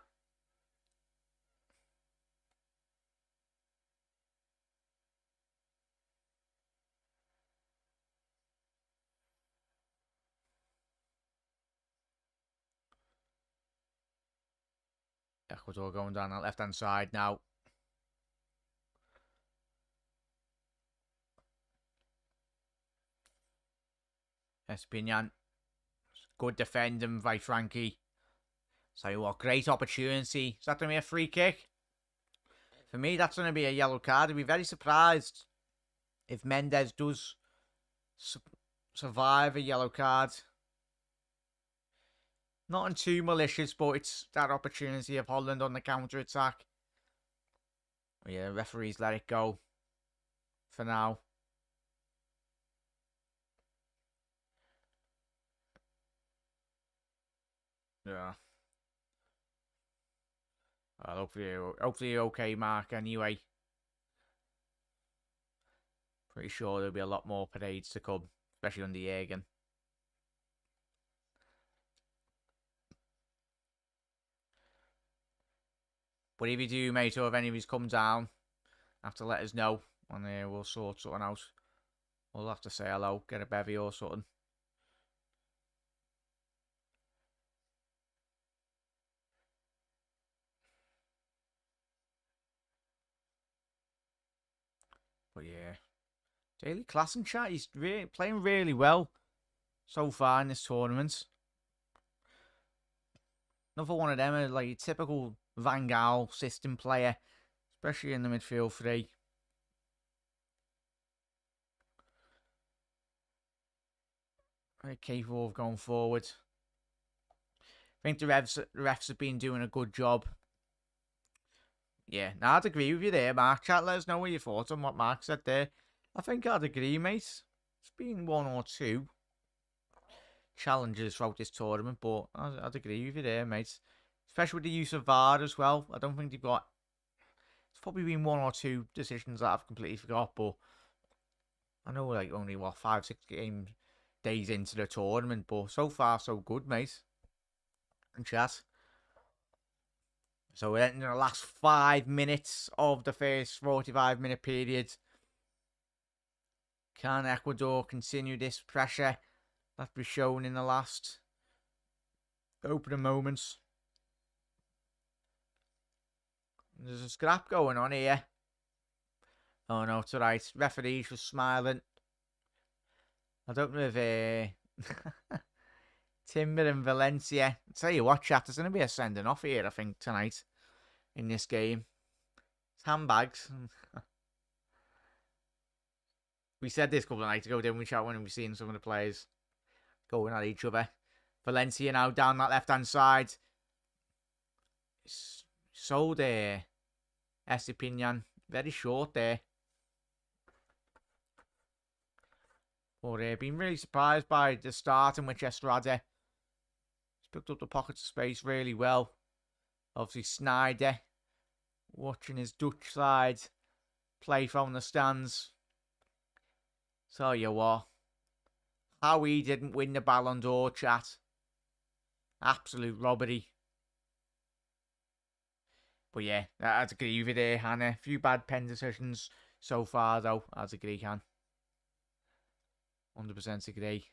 Speaker 1: Ecuador going down that left-hand side now. Espinian. Good defending by Frankie. So what, great opportunity. Is that going to be a free kick? For me, that's going to be a yellow card. I'd be very surprised if Mendes does survive a yellow card. Nothing too malicious, but it's that opportunity of Holland on the counter-attack. Yeah, referees let it go for now. Yeah. Well, hopefully okay, Mark, anyway. Pretty sure there'll be a lot more parades to come, especially on the Jagen. But if you do, mate, or if any of these come down, have to let us know, and we'll sort something out. We'll have to say hello, get a bevy or something. But yeah, Daily Class and Chat, he's playing really well so far in this tournament. Another one of them, like a typical Van Gaal system player, especially in the midfield three. Very capable of going forward. I think the refs have been doing a good job. Yeah, I'd agree with you there, Mark. Chat, let us know what you thought on what Mark said there. I think I'd agree, mate. It's been one or two challenges throughout this tournament, but I'd agree with you there, mate. Especially with the use of VAR as well. I don't think they've got... It's probably been one or two decisions that I've completely forgot, but I know like only, 5-6 days into the tournament, but so far so good, mate. And chat. So we're entering the last 5 minutes of the first 45-minute period. Can Ecuador continue this pressure that was shown in the last opening moments? There's a scrap going on here. Oh no, it's alright. Referee's just smiling. I don't know if Timber and Valencia. I'll tell you what, chat, there's going to be a sending off here, I think, tonight in this game. It's handbags. We said this a couple of nights ago, didn't we, chat, when we seen some of the players going at each other. Valencia now down that left-hand side. So there. Estepinian. Very short there. But been really surprised by the start in which Estrada picked up the pockets of space really well. Obviously, Snyder watching his Dutch side play from the stands. Tell you what, how he didn't win the Ballon d'Or, chat. Absolute robbery. But yeah, I'd agree with you there, Hannah. A few bad pen decisions so far, though. I'd agree, Han. 100% agree.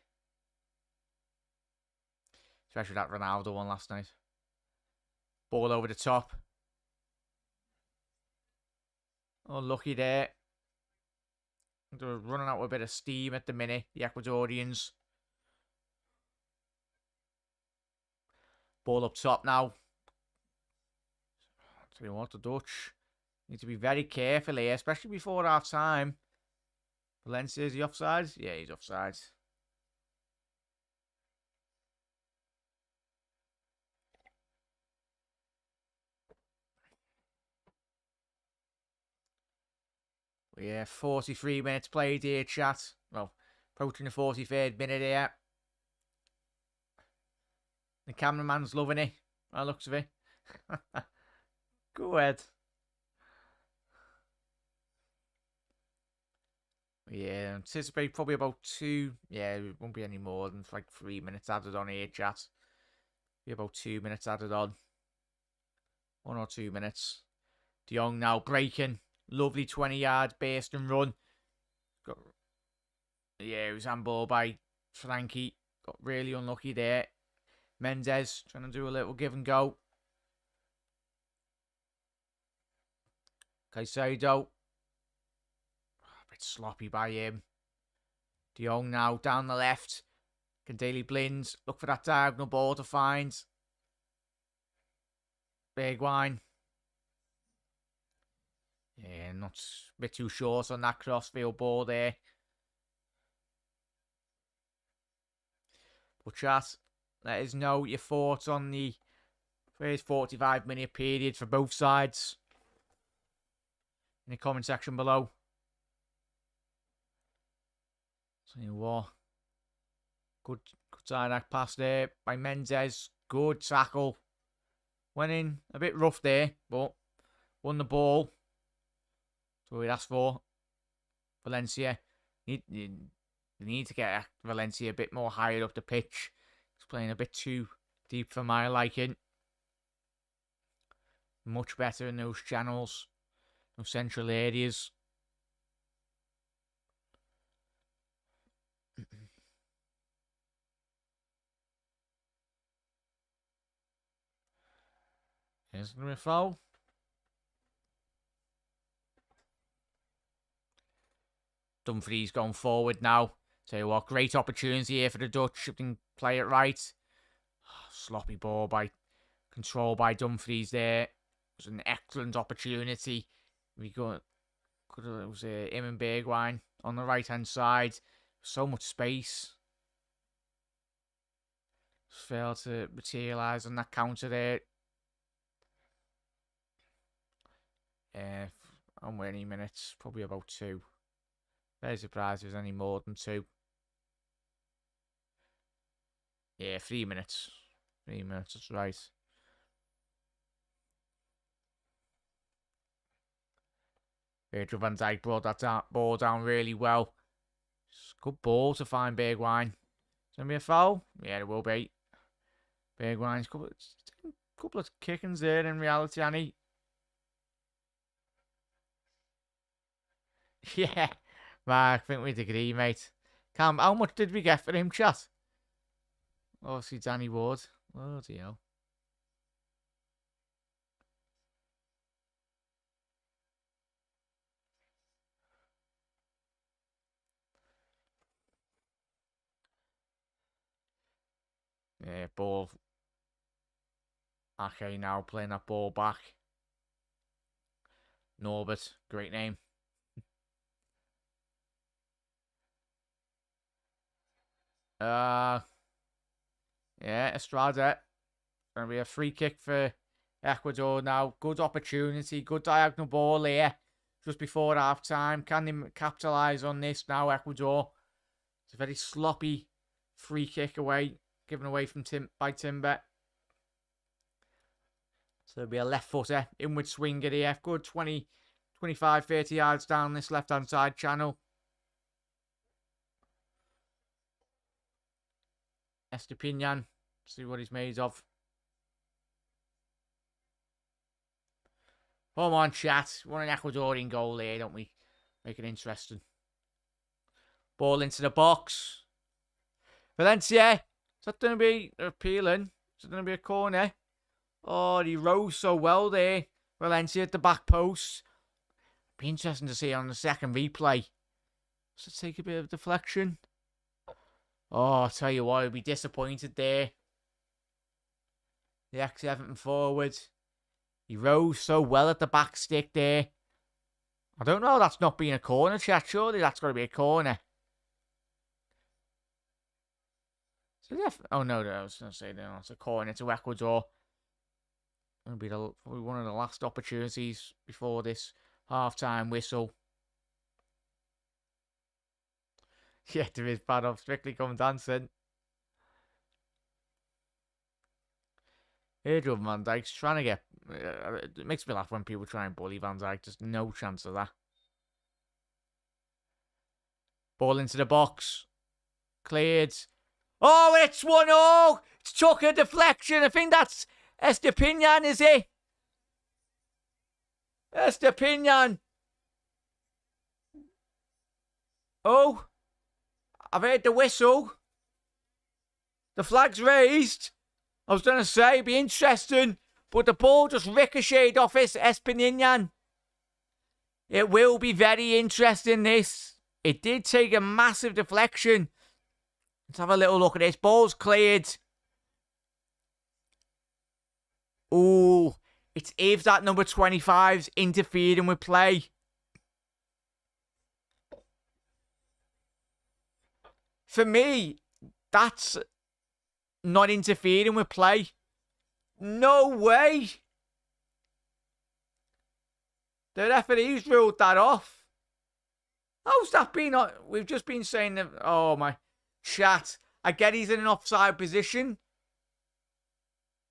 Speaker 1: Especially that Ronaldo one last night. Ball over the top. Oh, lucky there. They're running out with a bit of steam at the minute, the Ecuadorians. Ball up top now. I'll tell you what, the Dutch need to be very careful here, especially before half time. Valencia, is he offside? Yeah, he's offside. Yeah, 43 minutes played here, chat. Well, approaching the 43rd minute here. The cameraman's loving it, by the looks of it. Go ahead. Yeah, anticipate probably about 2. Yeah, it won't be any more than like 3 minutes added on here, chat. Be about 2 minutes added on. 1 or 2 minutes. De Jong now breaking. Lovely 20-yard burst and run. Yeah, it was handball by Frankie. Got really unlucky there. Mendes trying to do a little give and go. Caicedo. A bit sloppy by him. De Jong now down the left. Can Daley Blind look for that diagonal ball to find Bergwijn. Yeah, not a bit too short on that crossfield ball there. But chat, let us know your thoughts on the first 45-minute period for both sides in the comment section below. Tell you what, good side pass there by Mendes. Good tackle. Went in a bit rough there, but won the ball. That's what we asked for. Valencia. They need to get Valencia a bit more higher up the pitch. He's playing a bit too deep for my liking. Much better in those channels, those central areas. Here's the foul. Dumfries going forward now. Tell you what, great opportunity here for the Dutch if they can play it right. Sloppy ball control by Dumfries there. It was an excellent opportunity. It was him and Bergwijn on the right hand side. So much space. Just failed to materialise on that counter there. How many minutes? Probably about 2. Very surprised there's any more than 2. Yeah, 3 minutes. 3 minutes, that's right. Virgil van Dijk brought that ball down really well. Good ball to find Bergwijn. Is there going to be a foul? Yeah, there will be. Bergwijn's couple of kickings there in reality, Annie. Yeah, Mark, I think we'd agree, mate. Cam, how much did we get for him, chat? Obviously, Danny Ward. Oh, dear. Yeah, ball. Okay, now playing that ball back. Norbert, great name. Yeah, Estrada. Going to be a free kick for Ecuador now. Good opportunity, good diagonal ball here. Just before half time. Can they capitalise on this now, Ecuador? It's a very sloppy free kick given away from by Timber. So it'll be a left footer, inward swinger here. Good 20, 25, 30 yards down this left hand side channel. Estepinian, see what he's made of. Come on, chat. We want an Ecuadorian goal here, don't we? Make it interesting. Ball into the box. Valencia. Is that going to be appealing? Is it going to be a corner? Oh, he rose so well there. Valencia at the back post. Be interesting to see on the second replay. Does it take a bit of deflection? Oh, I'll tell you what, I'll be disappointed there. The ex-Everton forward. He rose so well at the back stick there. I don't know, that's not being a corner, chat. Surely that's got to be a corner. Oh, no, I was going to say, no, it's a corner to Ecuador. It'll be probably one of the last opportunities before this half-time whistle. Yeah, there is bad off. Strictly Come Dancing. Virgil van Dijk's trying to get... it makes me laugh when people try and bully Van Dijk. There's no chance of that. Ball into the box. Cleared. Oh, it's 1-0. It's took a deflection. I think that's Estepinian, is it? Estepinian. Oh. I've heard the whistle. The flag's raised. I was going to say, it'd be interesting. But the ball just ricocheted off Estepinian. It will be very interesting, this. It did take a massive deflection. Let's have a little look at this. Ball's cleared. Ooh, it's if that number 25's interfering with play. For me, that's not interfering with play. No way. The referee's ruled that off. How's that been? We've just been saying that. Oh, my chat. I get he's in an offside position.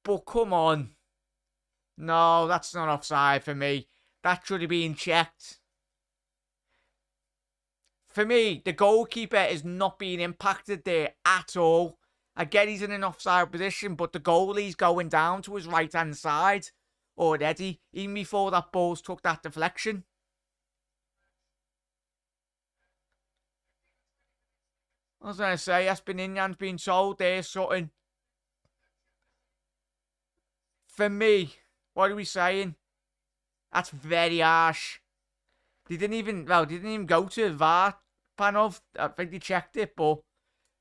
Speaker 1: But come on. No, that's not offside for me. That should have been checked. For me, the goalkeeper is not being impacted there at all. I get he's in an offside position, but the goalie's going down to his right-hand side already, even before that ball's took that deflection. I was going to say, Espinillan's been told there's something. For me, what are we saying? That's very harsh. They didn't even go to VAR panel. I think they checked it, but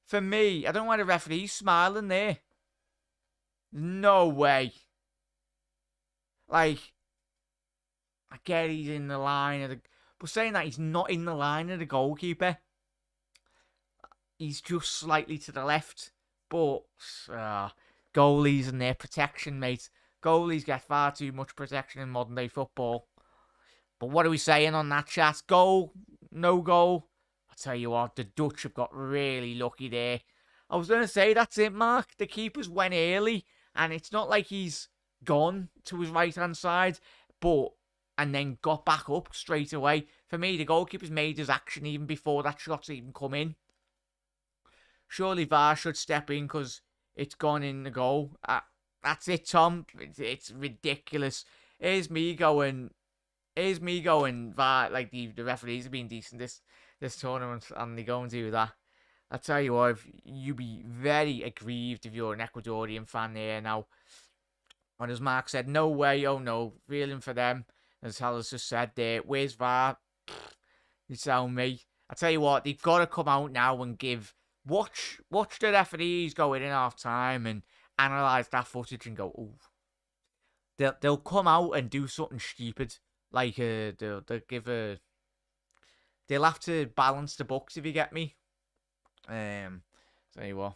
Speaker 1: for me, I don't know why the referee's smiling there. No way. Like, I get he's in the line of the... But saying that he's not in the line of the goalkeeper. He's just slightly to the left. But, goalies and their protection, mate. Goalies get far too much protection in modern day football. But what are we saying on that, chat? Goal? No goal? I tell you what, the Dutch have got really lucky there. I was going to say, that's it, Mark. The keepers went early, and it's not like he's gone to his right-hand side, and then got back up straight away. For me, the goalkeeper's made his action even before that shot's even come in. Surely VAR should step in because it's gone in the goal. That's it, Tom. It's ridiculous. Here's me going, VAR, like the referees have been decent this tournament, and they go and do that. I tell you what, you'd be very aggrieved if you're an Ecuadorian fan there now. And as Mark said, no way, oh no, feeling for them. As Hallis just said there, where's VAR? You tell me. I tell you what, they've got to come out now and watch the referees go in half time and analyse that footage and go, ooh. They'll come out and do something stupid. Like, they'll have to balance the books, if you get me. Tell you what.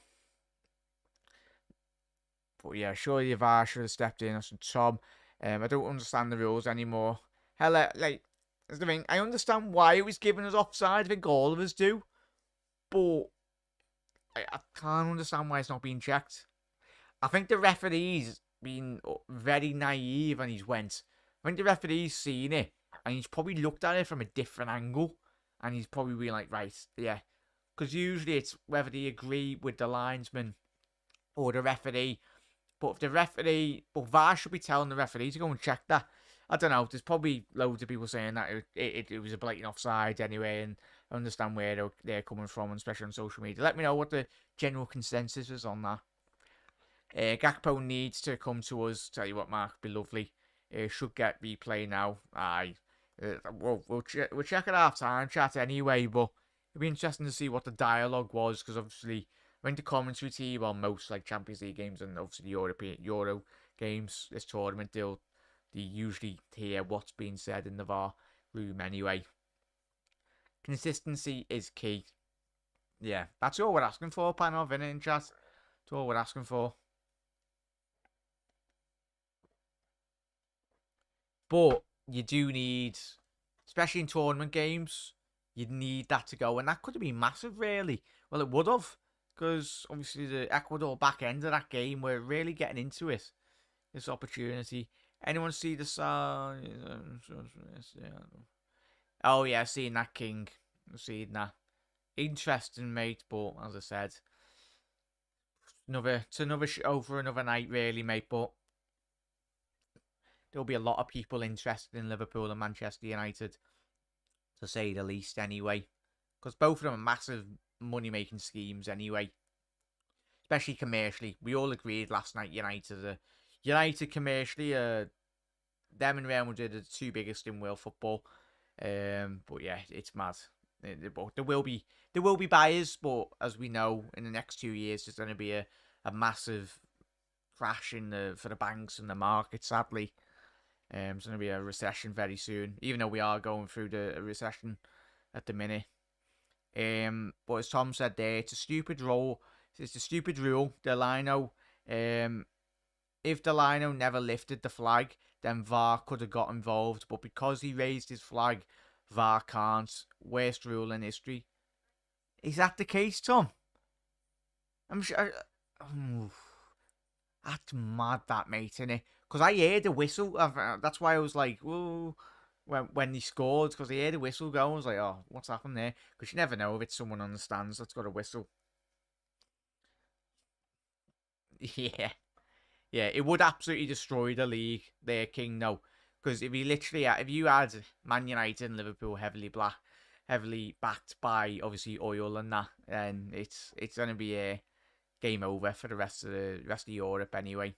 Speaker 1: But yeah, surely VAR should have stepped in. That's Tom. I don't understand the rules anymore. Hell, like, that's the thing. I understand why it was given as offside. I think all of us do. But I can't understand why it's not being checked. I think the referee's been very naive and he's went. I think the referee's seen it and he's probably looked at it from a different angle. And he's probably been like, right, yeah. Because usually it's whether they agree with the linesman or the referee. But if the referee, VAR should be telling the referee to go and check that. I don't know. There's probably loads of people saying that it was a blatant offside anyway, and I understand where they're coming from, especially on social media. Let me know what the general consensus is on that. Gakpo needs to come to us. Tell you what, Mark, be lovely. Should get replay now. Aye. We'll check at half time chat anyway, but it'll be interesting to see what the dialogue was, because obviously I think the commentary team on most like Champions League games and obviously the Euro games this tournament, they usually hear what's being said in the VAR room anyway. Consistency is key. Yeah, that's all we're asking for, panel, isn't it, in chat? That's all we're asking for. But you do need, especially in tournament games, you'd need that to go. And that could have been massive, really. Well, it would have. Because, obviously, the Ecuador back end of that game, we're really getting into it. This opportunity. Anyone see the song? Oh, yeah, seeing that, King. Seeing that. Interesting, mate. But, as I said, it's another show for another night, really, mate. But there'll be a lot of people interested in Liverpool and Manchester United, to say the least, anyway. Because both of them are massive money-making schemes, anyway. Especially commercially. We all agreed last night United commercially, them and Real Madrid are the two biggest in world football. But yeah, it's mad. But there will be buyers, but as we know, in the next 2 years, there's going to be a massive crash for the banks and the market. Sadly, there's going to be a recession very soon. Even though we are going through a recession at the minute. But as Tom said there, it's a stupid rule. It's a stupid rule. Delino, if Delino never lifted the flag, then VAR could have got involved. But because he raised his flag, VAR can't. Worst rule in history. Is that the case, Tom? I'm sure. That's mad, that mate, innit? Because I heard a whistle. That's why I was like, whoa. When he scored, because he heard a whistle go, I was like, oh, what's happened there? Because you never know if it's someone on the stands that's got a whistle. Yeah. Yeah, it would absolutely destroy the league there, King, no. Because if you had Man United and Liverpool heavily backed by obviously oil and that, then it's gonna be a game over for the rest of Europe anyway.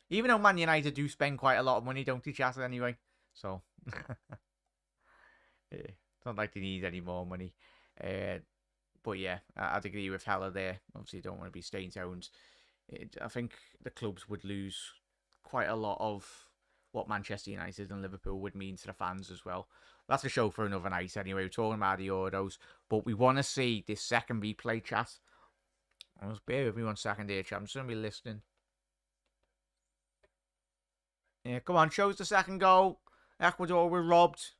Speaker 1: Even though Man United do spend quite a lot of money, don't they, chat anyway? So yeah, it's not like they need any more money. But yeah, I'd agree with Heller there. Obviously, don't want to be staying towns. I think the clubs would lose quite a lot of what Manchester United and Liverpool would mean to the fans as well. That's a show for another night anyway. We're talking about the Euros, but we want to see this second replay, chat. Just bear with me 1 second here, chat. I'm just going to be listening. Yeah, come on, shows the second goal. Ecuador were robbed.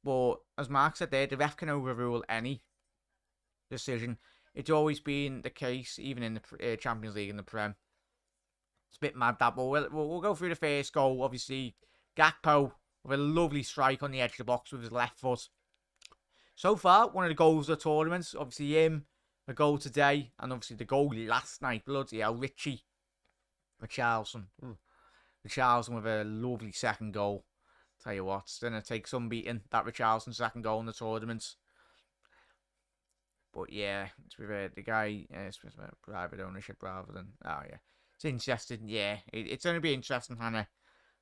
Speaker 1: But as Mark said there, the ref can overrule any decision. It's always been the case, even in the Champions League and the Prem. It's a bit mad that, but we'll go through the first goal. Obviously, Gakpo with a lovely strike on the edge of the box with his left foot. So far, one of the goals of the tournament. Obviously, him, a goal today, and obviously the goal last night. Bloody hell, Richarlison with a lovely second goal. Tell you what, it's going to take some beating, that Richarlison second goal in the tournament. But yeah, it's with the guy, it's with private ownership rather than, oh yeah. It's interesting, yeah. It's going to be interesting, Hannah.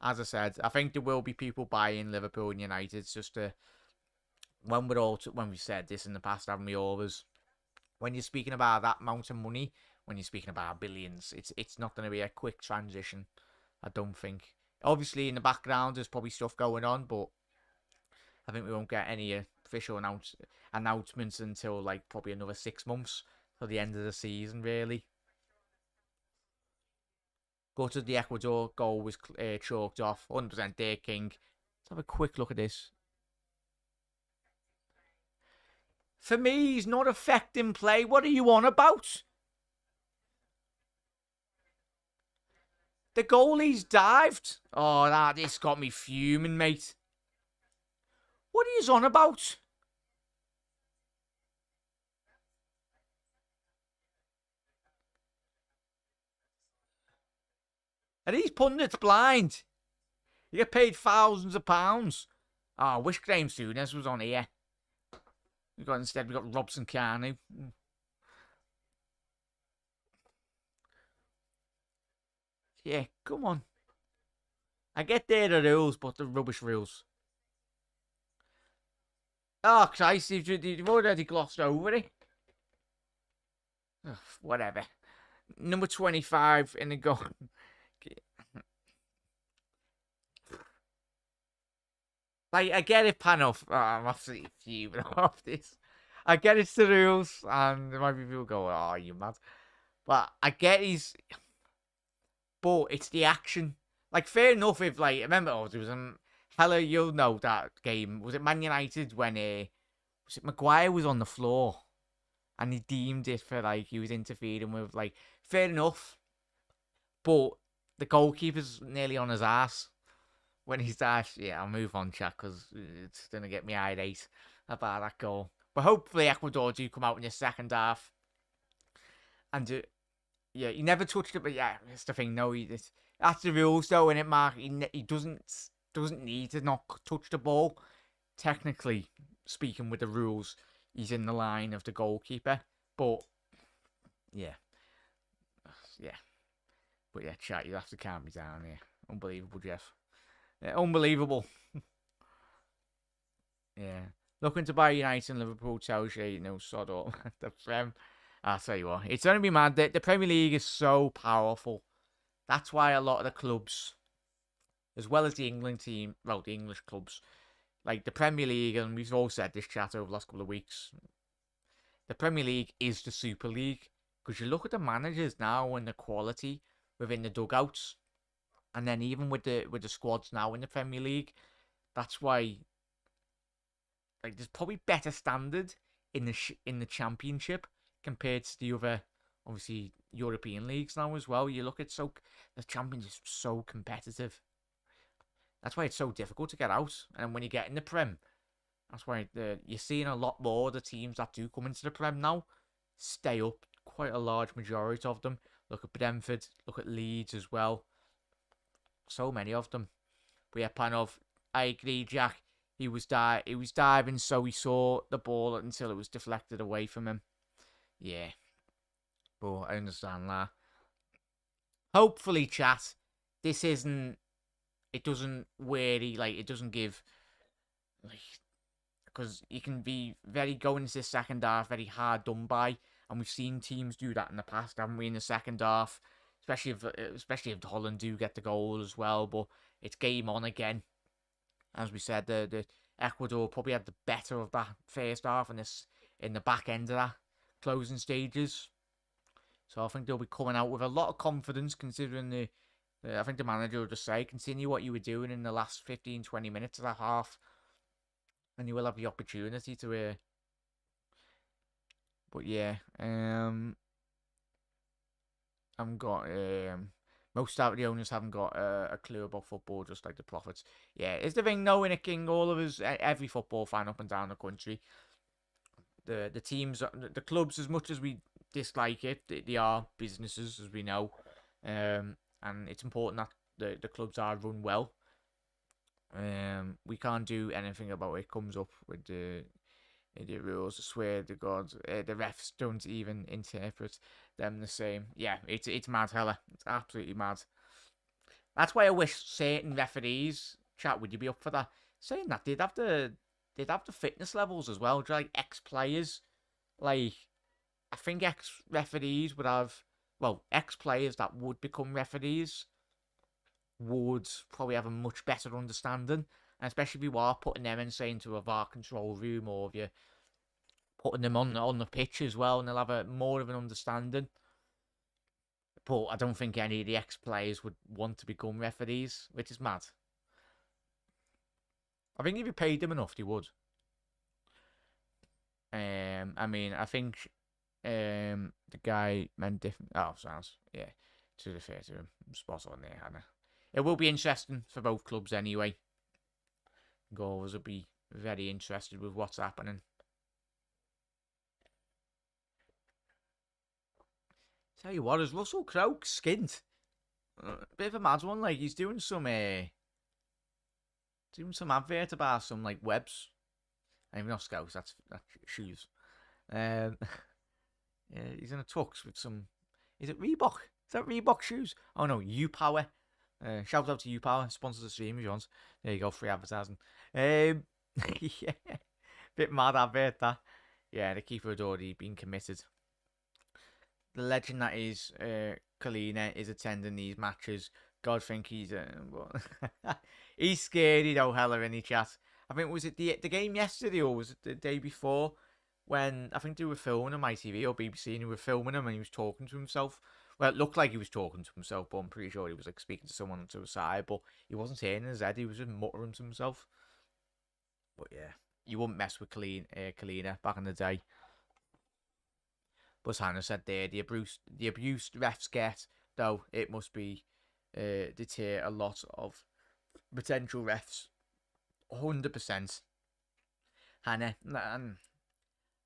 Speaker 1: As I said, I think there will be people buying Liverpool and United. It's just when we've said this in the past, haven't we always? When you're speaking about that amount of money, when you're speaking about billions, it's not going to be a quick transition. I don't think. Obviously, in the background, there's probably stuff going on, but I think we won't get any official announcements until like probably another 6 months till the end of the season, really. Go to the Ecuador goal was chalked off, 100% there, King. Let's have a quick look at this. For me, he's not affecting play. What are you on about? The goalie's dived. Oh, this got me fuming, mate. What are you on about? Are these pundits blind? You get paid thousands of pounds. Oh, I wish Graham Souness was on here. We got Robson Carney. Yeah, come on. I get there the rules, but the rubbish rules. Oh, Christ, you've already glossed over it. Ugh, whatever. Number 25 in the goal. Like, I get it, Panoff. Oh, I'm absolutely fuming off this. I get it's the rules, and there might be people go, oh, you mad. But I get but it's the action. Like, fair enough if, like, remember, there was Hella, you'll know that game. Was it Man United when was it Maguire was on the floor? And he deemed it for, like, he was interfering with, like, fair enough. But the goalkeeper's nearly on his ass when he's that. Yeah, I'll move on, chat, because it's going to get me irate about that goal. But hopefully Ecuador do come out in the second half. And, yeah, he never touched it, but yeah, that's the thing. No, that's the rules, though, innit, Mark? He doesn't need to not touch the ball. Technically speaking, with the rules, he's in the line of the goalkeeper. But, yeah. Yeah. But yeah, chat, you have to calm me down here. Unbelievable, Jeff. Unbelievable. Yeah. Looking to buy United and Liverpool tells you, sod up. The Prem. I'll tell you what, it's going to be mad. The Premier League is so powerful. That's why a lot of the clubs, as well as the England team, well, the English clubs, like the Premier League, and we've all said this chat over the last couple of weeks, the Premier League is the Super League. Because you look at the managers now and the quality within the dugouts, and then even with the squads now in the Premier League, that's why like there's probably better standard in the Championship compared to the other, obviously, European leagues now as well. You look at the Championship is so competitive. That's why it's so difficult to get out. And when you get in the Prem, that's why you're seeing a lot more of the teams that do come into the Prem now stay up. Quite a large majority of them. Look at Brentford, look at Leeds as well. So many of them. But yeah, Panov, I agree, Jack. He was diving, so he saw the ball until it was deflected away from him. Yeah. But I understand that. Hopefully, chat, this isn't... It doesn't really, it doesn't give... Because you can be going into the second half very hard done by. And we've seen teams do that in the past, haven't we, in the second half? Especially if Holland do get the goal as well. But it's game on again. As we said, the Ecuador probably had the better of that first half and this in the back end of that closing stages. So I think they'll be coming out with a lot of confidence considering I think the manager will just say, continue what you were doing in the last 15-20 minutes of that half. And you will have the opportunity to... But yeah, I've got... Most of the owners haven't got a clue about football, just like the profits. Yeah, it's the thing, knowing it, King. All of us, every football fan up and down the country, the teams, the clubs, as much as we dislike it, they are businesses, as we know, and it's important that the clubs are run well. We can't do anything about it. Comes up with the rules. I swear to God, the refs don't even interpret them the same. Yeah, it's mad, hella. It's absolutely mad. That's why I wish certain referees, chat, would you be up for that? Saying that they'd have the fitness levels as well. Like ex-players, I think ex-referees would have, ex-players that would become referees would probably have a much better understanding. And especially if you are putting them in, say, into a VAR control room, or if you're putting them on the pitch as well, and they'll have more of an understanding. But I don't think any of the ex-players would want to become referees, which is mad. I think if you paid them enough, they would. I think the guy meant different. Oh, sounds, yeah. To be fair to him, spot on there, Hannah. It will be interesting for both clubs anyway. Goals will be very interested with what's happening. Tell you what, is Russell Crowe skint? Bit of a mad one, he's doing some advert about some webs. I mean, not scouts, that's shoes. Yeah, he's in a tux with some. Is it Reebok? Is that Reebok shoes? Oh no, U-Power. Shout out to U-Power, sponsors the stream if you want. There you go, free advertising. Yeah, bit mad advert that. Yeah, the keeper had already been committed. The legend that is Kalina is attending these matches. God think he's he's scary though, hella in the chat. I think was it the game yesterday or was it the day before when I think they were filming on ITV or BBC and they were filming him and he was talking to himself. Well, it looked like he was talking to himself, but I'm pretty sure he was speaking to someone to the side, but he wasn't saying in his head, he was just muttering to himself. But yeah, you wouldn't mess with Kalina back in the day. But as Hannah said there, the abuse refs get, though, it must be deter a lot of potential refs. 100%. Hannah, I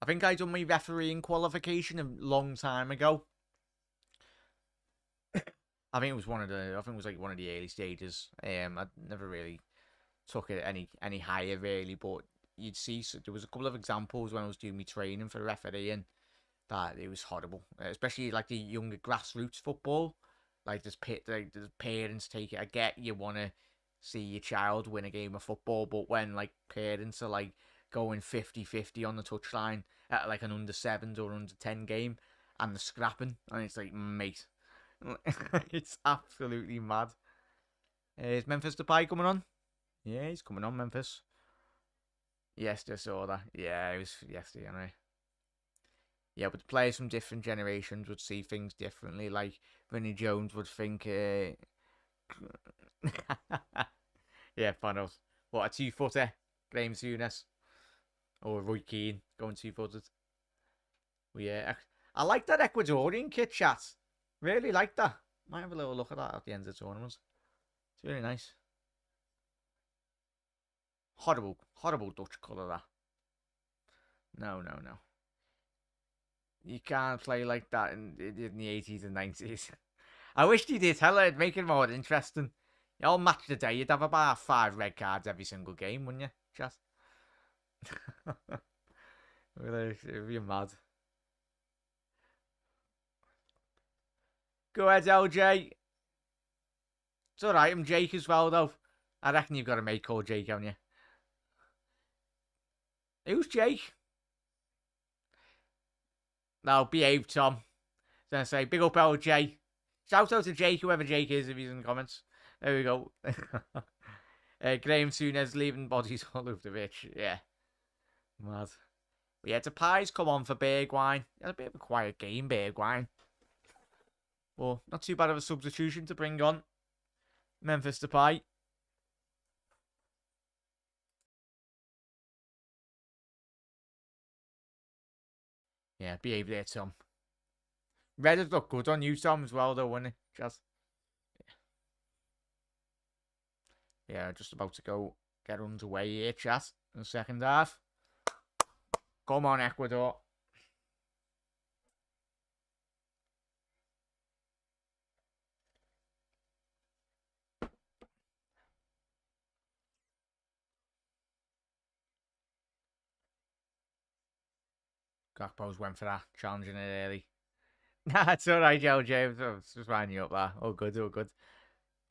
Speaker 1: think I done my refereeing qualification a long time ago. I think it was one of the early stages. I never really took it any higher really, but you'd see there was a couple of examples when I was doing my training for refereeing that it was horrible, especially the younger grassroots football. There's parents take it. I get you want to see your child win a game of football, but when like parents are like going 50-50 on the touchline at like an under 7s or under 10 game and they're scrapping, and it's like, mate, it's absolutely mad. Is Memphis Depay coming on? Yeah, he's coming on, Memphis. Yes, I saw that. Yeah, it was yesterday anyway. Yeah, but the players from different generations would see things differently. Like Vinnie Jones would think, yeah, funnels. What, a 2-footer? Graham Souness or Roy Keane going 2-footed. Well, yeah, I like that Ecuadorian kit, chat. Really like that. Might have a little look at that at the end of the tournament. It's really nice. Horrible, horrible Dutch colour, that. No, no, no. You can't play like that in the 80s and 90s. I wish they did. Hell, it'd make it more interesting. All match the day, you'd have about 5 red cards every single game, wouldn't you? Just. It'd be mad. Go ahead, LJ. It's alright, I'm Jake as well, though. I reckon you've got a mate called Jake, haven't you? Who's Jake? No, behave, Tom. I was going to say, big up LJ. Shout out to Jake, whoever Jake is, if he's in the comments. There we go. Graham Souness leaving bodies all over the pitch. Yeah. Mad. But yeah, Depay's come on for Bergwijn. It was a bit of a quiet game, Bergwijn. Well, not too bad of a substitution to bring on. Memphis Depay. Yeah, behave there, Tom. Red has looked good on you, Tom, as well, though, wouldn't it? Just. Yeah, just about to go get underway here, chat, in the second half. Come on, Ecuador. Gakpo's went for that, challenging it early. Nah, it's alright, Joe James. I was just winding you up there. All good, all good.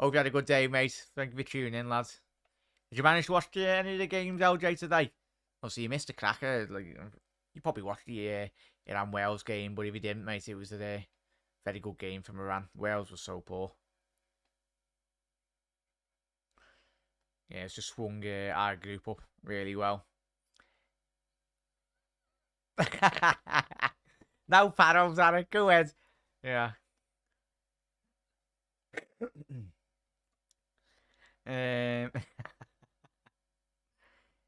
Speaker 1: Hope you had a good day, mate. Thank you for tuning in, lads. Did you manage to watch any of the games, LJ, today? Obviously, you missed a cracker. Like, you probably watched the Iran-Wales game, but if you didn't, mate, it was a very good game from Iran. Wales was so poor. Yeah, it's just swung our group up really well. No paddles, Eric. Go ahead. Yeah. um,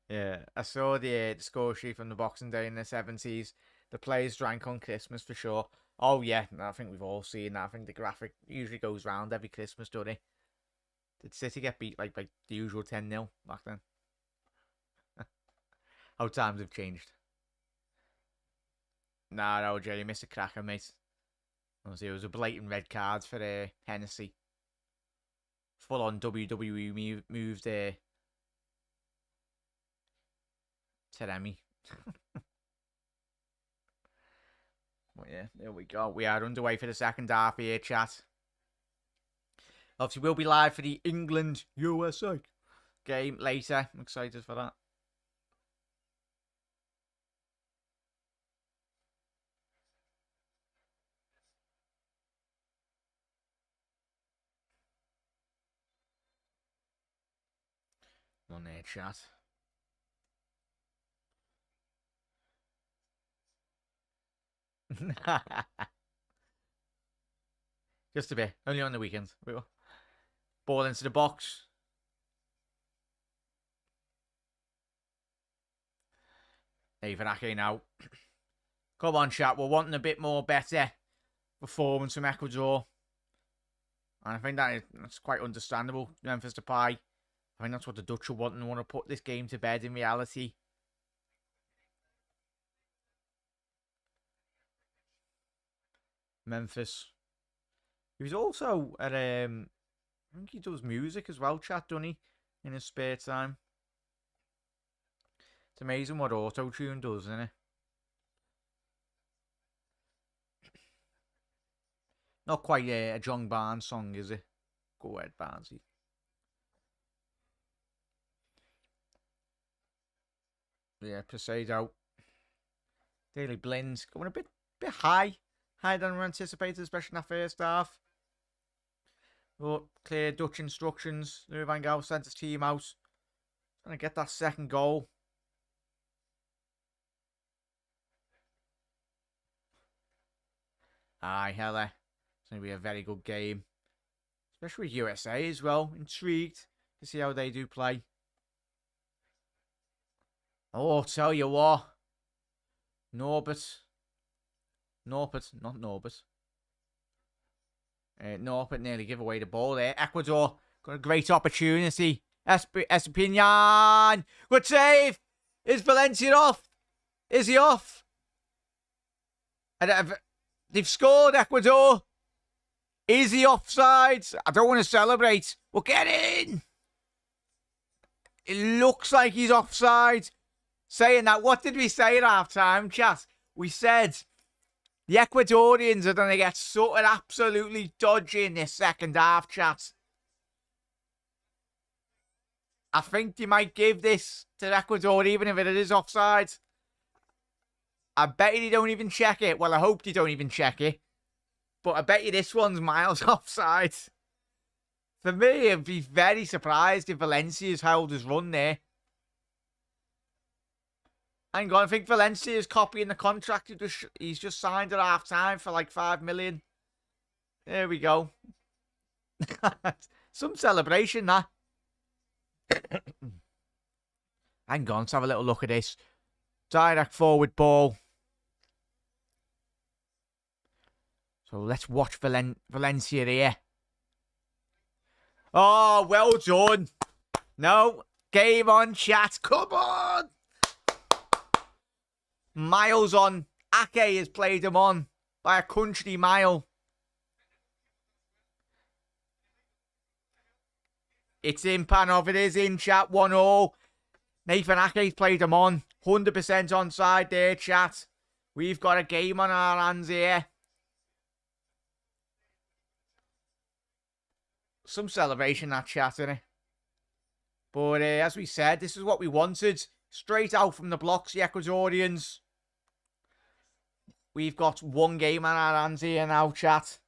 Speaker 1: yeah, I saw the score sheet from the Boxing Day in the 70s. The players drank on Christmas for sure. Oh, yeah, I think we've all seen that. I think the graphic usually goes round every Christmas, doesn't it? Did City get beat like by the usual 10-0 back then? How times have changed. Nah, no, Jerry, you missed a cracker, mate. Honestly, it was a blatant red card for Hennessy. Full on WWE moved Teremi. Well, yeah, there we go. We are underway for the second half here, chat. Obviously, we'll be live for the England-USA game later. I'm excited for that. On there, chat. Just a bit. Only on the weekends. Ball into the box. Even Ake now. Come on, chat. We're wanting a bit more better performance from Ecuador. And I think that's quite understandable. Memphis Depay. I think that's what the Dutch are wanting. They want to put this game to bed in reality. Memphis. He was also at I think he does music as well, chat, doesn't he? In his spare time. It's amazing what auto-tune does, isn't it? Not quite a John Barnes song, is it? Go ahead, Barnesy. Yeah, Pesado. Daily Blins going a bit higher than we anticipated, especially in that first half. But clear Dutch instructions. Louis van Gaal sent his team out. Trying to get that second goal. Aye, Heller. It's going to be a very good game. Especially with USA as well. Intrigued to see how they do play. Oh, I'll tell you what. Norbert, not Norbert. Norbert nearly gave away the ball there. Ecuador got a great opportunity. Estupiñán. Good save. Is Valencia off? Is he off? They've scored, Ecuador. Is he offside? I don't want to celebrate. Well, get in. It looks like he's offside. Saying that, what did we say at half-time, chat? We said the Ecuadorians are going to get sorted absolutely dodgy in this second half, chat. I think they might give this to Ecuador, even if it is offside. I bet you they don't even check it. Well, I hope they don't even check it. But I bet you this one's miles offside. For me, I'd be very surprised if Valencia's held his run there. Hang on, I think Valencia is copying the contract. He's just signed at half time for like 5 million. There we go. Some celebration, that. Hang on, let's have a little look at this. Direct forward ball. So let's watch Valencia here. Oh, well done. No, game on, chat. Come on. Miles on. Ake has played him on by a country mile. It's in, Panov. It is in, chat. 1-0. Nathan Ake's played him on. 100% onside there, chat. We've got a game on our hands here. Some celebration, that chat, innit? But as we said, this is what we wanted. Straight out from the blocks, the Ecuadorians. We've got one game on our hands here now, chat.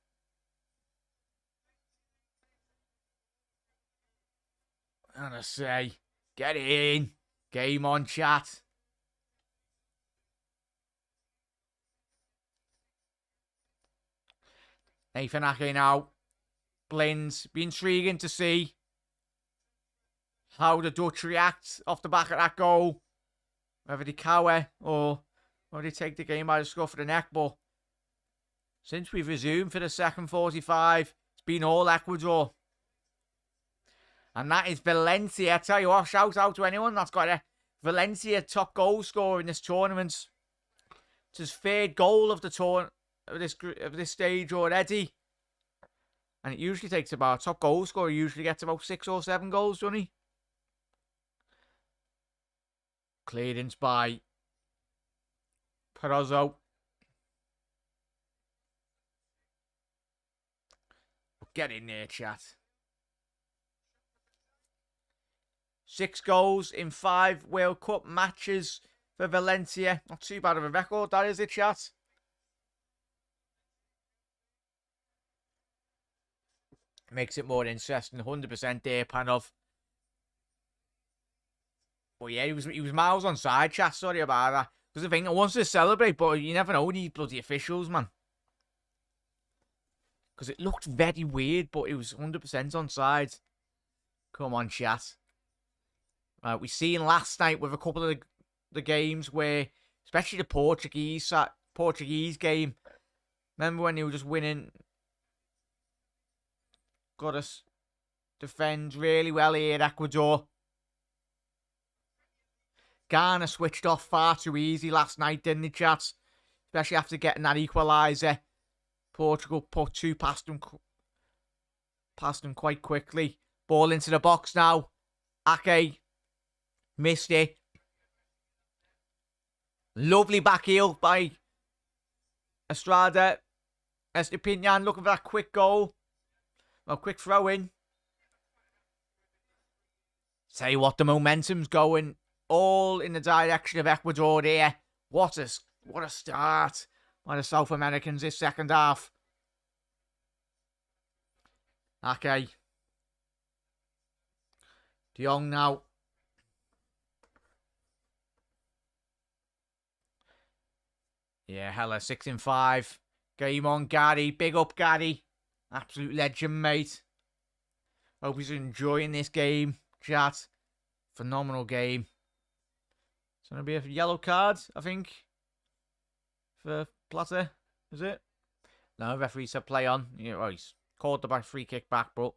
Speaker 1: And I say, get in. Game on, chat. Nathan Ake now. Blins. Be intriguing to see how the Dutch react off the back of that goal. Whether they cower or they take the game by the scruff of the neck. But since we've resumed for the second 45, it's been all Ecuador. And that is Valencia. I tell you what, shout out to anyone that's got a Valencia top goal scorer in this tournament. It's his third goal of the of this stage already. And it usually takes about, top goal scorer usually gets about 6 or 7 goals, doesn't he? Clearance by Perozzo. Get in there, chat. 6 goals in 5 World Cup matches for Valencia. Not too bad of a record, that is it, chat. Makes it more interesting. 100% there, Panov. But yeah, he was miles on side, chat. Sorry about that. Because the thing, I wanted to celebrate, but you never know these bloody officials, man. Because it looked very weird, but it was 100% on side. Come on, chat. We seen last night with a couple of the games where, especially the Portuguese game. Remember when they were just winning? Got us defend really well here, Ecuador. Ghana switched off far too easy last night, didn't they, chat? Especially after getting that equaliser. Portugal put 2 past them quite quickly. Ball into the box now. Ake missed it. Lovely back heel by Estrada. Estupiñán looking for that quick goal. Well, quick throw in. Tell you what, the momentum's going all in the direction of Ecuador here. What a start by the South Americans this second half. Okay. De Jong now. Yeah, hella 6 in 5. Game on, Gary. Big up, Gary. Absolute legend, mate. Hope he's enjoying this game, chat. Phenomenal game. It's going to be a yellow card, I think, for Plata, is it? No, referee said play on. Well, he's called the back free kick back, but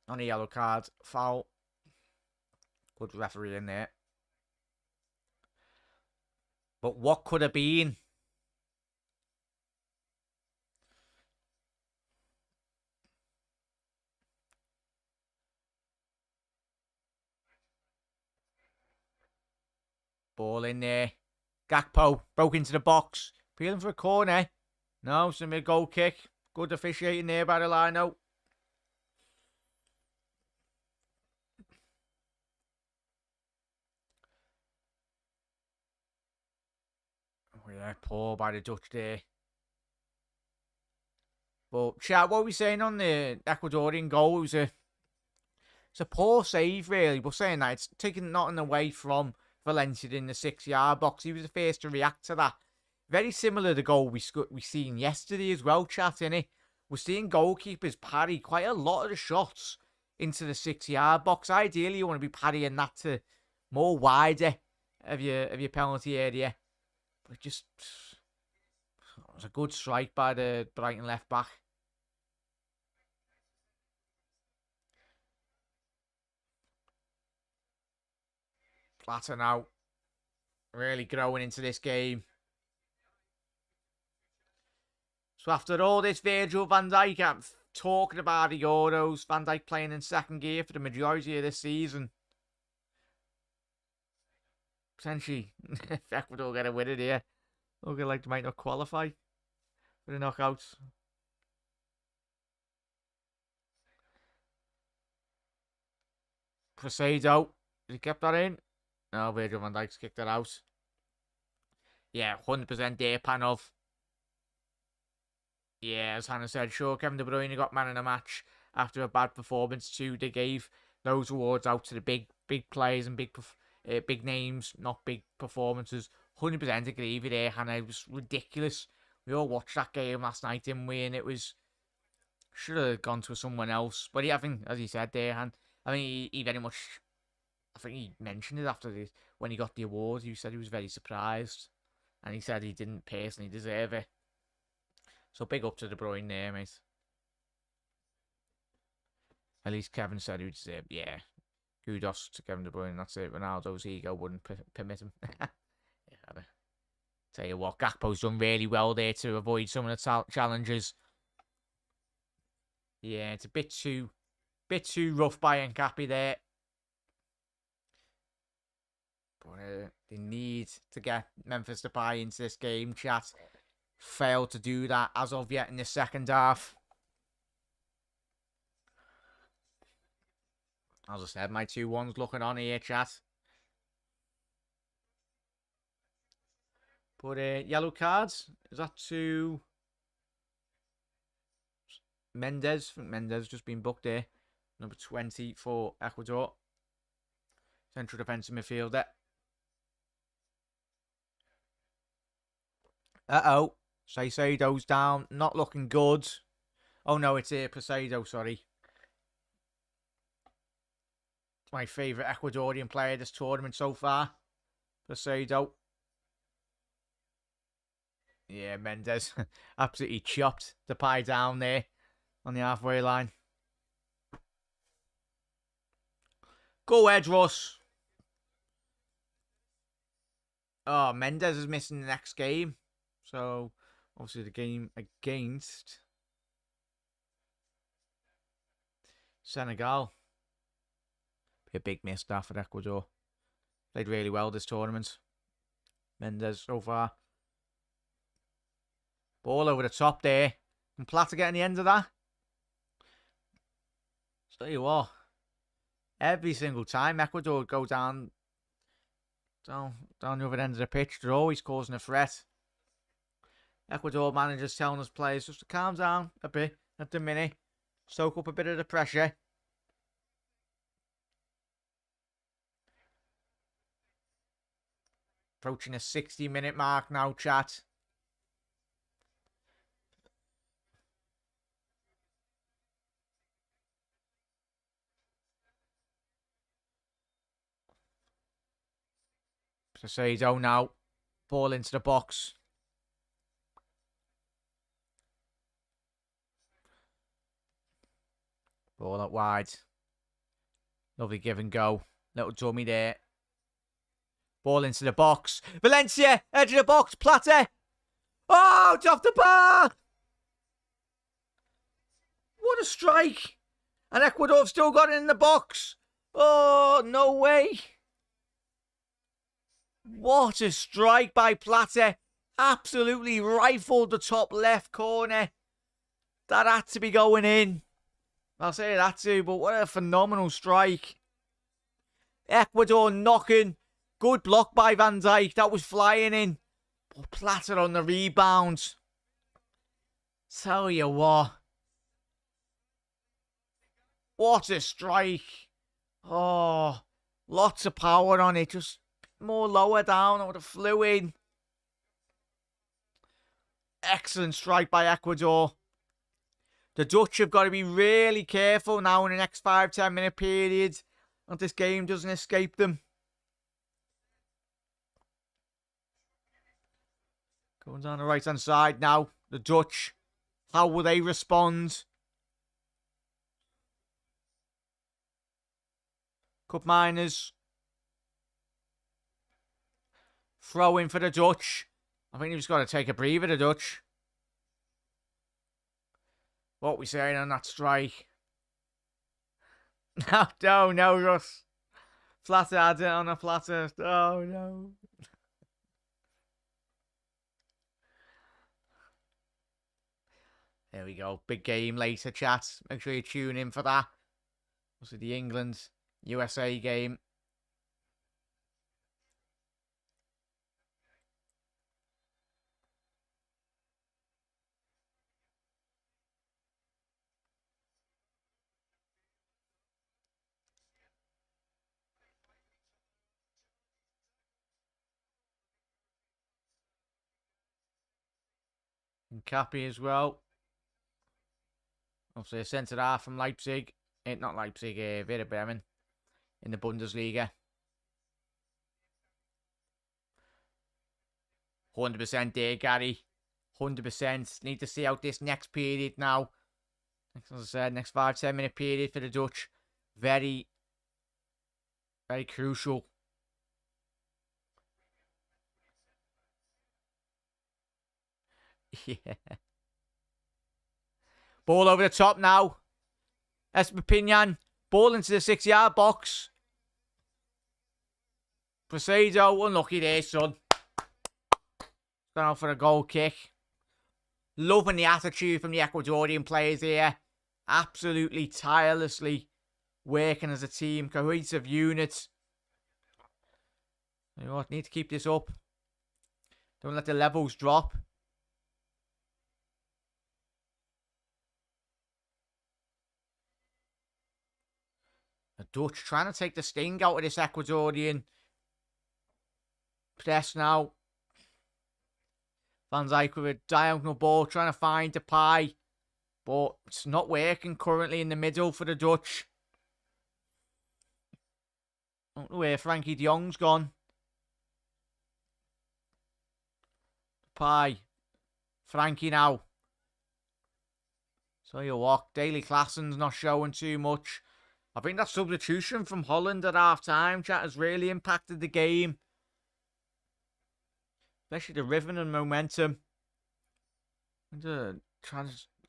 Speaker 1: on a yellow card, foul. Good referee in there. But what could have been? Ball in there. Gakpo broke into the box. Peeling for a corner. No, it's a goal kick. Good officiating there by the line-out. Oh yeah, poor by the Dutch there. But chat, what were we saying on the Ecuadorian goal? It's a poor save, really. But saying that, it's taking nothing away from Valencia in the 6-yard box. He was the first to react to that. Very similar to the goal we seen yesterday as well, chat, innit? We're seeing goalkeepers parry quite a lot of the shots into the 6-yard box. Ideally, you want to be parrying that to more wider of your penalty area. But just, it was a good strike by the Brighton left back. Plata now really growing into this game. So after all this Virgil van Dijk, I'm talking about the Euros, Van Dijk playing in second gear for the majority of this season. Potentially, if Ecuador get a win it here, looking like they might not qualify for the knockouts. Prasado, he kept that in. No, Virgil van Dijk's kicked that out. Yeah, 100% there, Panov. Yeah, as Hannah said, sure, Kevin De Bruyne got man of the match after a bad performance too. They gave those awards out to the big players and big names, not big performances. 100% agree with you there, Hannah. It was ridiculous. We all watched that game last night, didn't we? And it was, should have gone to someone else. But I think, as he said there, Han, I mean, he very much, I think he mentioned it after when he got the award. He said he was very surprised. And he said he didn't personally deserve it. So big up to De Bruyne there, mate. At least Kevin said he deserved, yeah. Kudos to Kevin De Bruyne, that's it. Ronaldo's ego wouldn't permit him. Yeah, tell you what, Gakpo's done really well there to avoid some of the challenges. Yeah, it's a bit too rough by Nkapi there. But they need to get Memphis Depay into this game, chat. Failed to do that as of yet in the second half. As I said, my 2-1's looking on here, chat. But yellow cards, is that to Mendes? I think Mendes just been booked there. Number 20 for Ecuador. Central defensive midfielder. Uh-oh. Saicedo's down. Not looking good. Oh, no, it's here. Prasado, sorry. My favourite Ecuadorian player this tournament so far. Prasado. Yeah, Mendes. Absolutely chopped the pie down there on the halfway line. Go ahead, Russ. Oh, Mendes is missing the next game. So, obviously the game against Senegal. Be a big miss that for Ecuador. Played really well this tournament. Mendes so far. Ball over the top there. Can Plata getting the end of that? Tell you what. Every single time Ecuador would go down down the other end of the pitch. They're always causing a threat. Ecuador managers telling us players just to calm down a bit at the minute. Soak up a bit of the pressure. Approaching a 60-minute mark now, chat. Saido now. Ball into the box. Ball out wide. Lovely give and go. Little dummy there. Ball into the box. Valencia, edge of the box. Plata. Oh, it's off the bar. What a strike. And Ecuador have still got it in the box. Oh, no way. What a strike by Plata. Absolutely rifled the top left corner. That had to be going in. I'll say that too, but what a phenomenal strike. Ecuador knocking. Good block by Van Dijk. That was flying in. But Plata on the rebound. Tell you what. What a strike. Oh, lots of power on it. Just more lower down. I would have flew in. Excellent strike by Ecuador. The Dutch have got to be really careful now in the next 5-10 minute period. And this game doesn't escape them. Going down the right hand side now. The Dutch. How will they respond? Cup Miners. Throw in for the Dutch. I think he's just got to take a breather, the Dutch. What we saying on that strike? No, Russ. Plata had it on a platter. Oh, no. There we go. Big game later, chat. Make sure you tune in for that. Also, the England-USA game. And Cappy as well. Obviously a centre half from Leipzig. Not Leipzig, Werder Bremen. In the Bundesliga. 100% there, Gary. 100%. Need to see out this next period now. As I said, next 5-10 minute period for the Dutch. Very, very crucial. Yeah. Ball over the top now. Espapignan. Ball into the 6-yard box. Preciado. Unlucky there, son. Gone out for a goal kick. Loving the attitude from the Ecuadorian players here. Absolutely tirelessly working as a team. Cohesive unit. You know what? Need to keep this up. Don't let the levels drop. The Dutch trying to take the sting out of this Ecuadorian press now. Van Dijk with a diagonal ball trying to find Depay. But it's not working currently in the middle for the Dutch. I don't know where Frankie de Jong's gone. Depay. Frankie now. So you what, Daley Klassen's not showing too much. I think that substitution from Holland at half-time, chat, has really impacted the game. Especially the rhythm and momentum.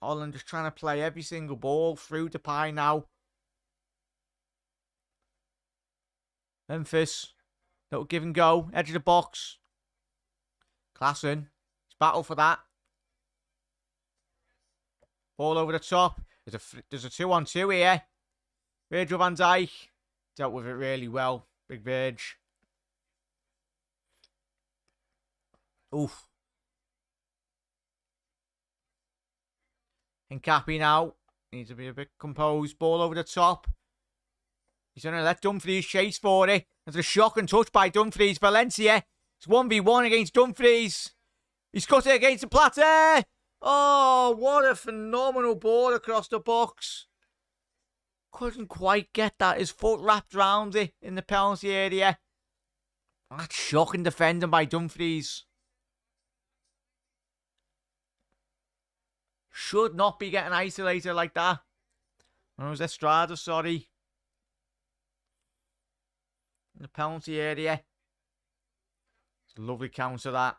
Speaker 1: Holland just trying to play every single ball through Depay now. Memphis. Little give and go. Edge of the box. Klassen. It's battle for that. Ball over the top. There's a 2-on-2 here. Virgil van Dijk dealt with it really well. Big Virg. Oof. And Cappy now needs to be a bit composed. Ball over the top. He's going to let Dumfries chase for it. There's a shocking touch by Dumfries. Valencia. It's 1v1 against Dumfries. He's cut it against the platter. Oh, what a phenomenal ball across the box. Couldn't quite get that. His foot wrapped round it in the penalty area. That's shocking defending by Dumfries. Should not be getting isolated like that. And it was Estrada, sorry. In the penalty area. It's a lovely counter, that.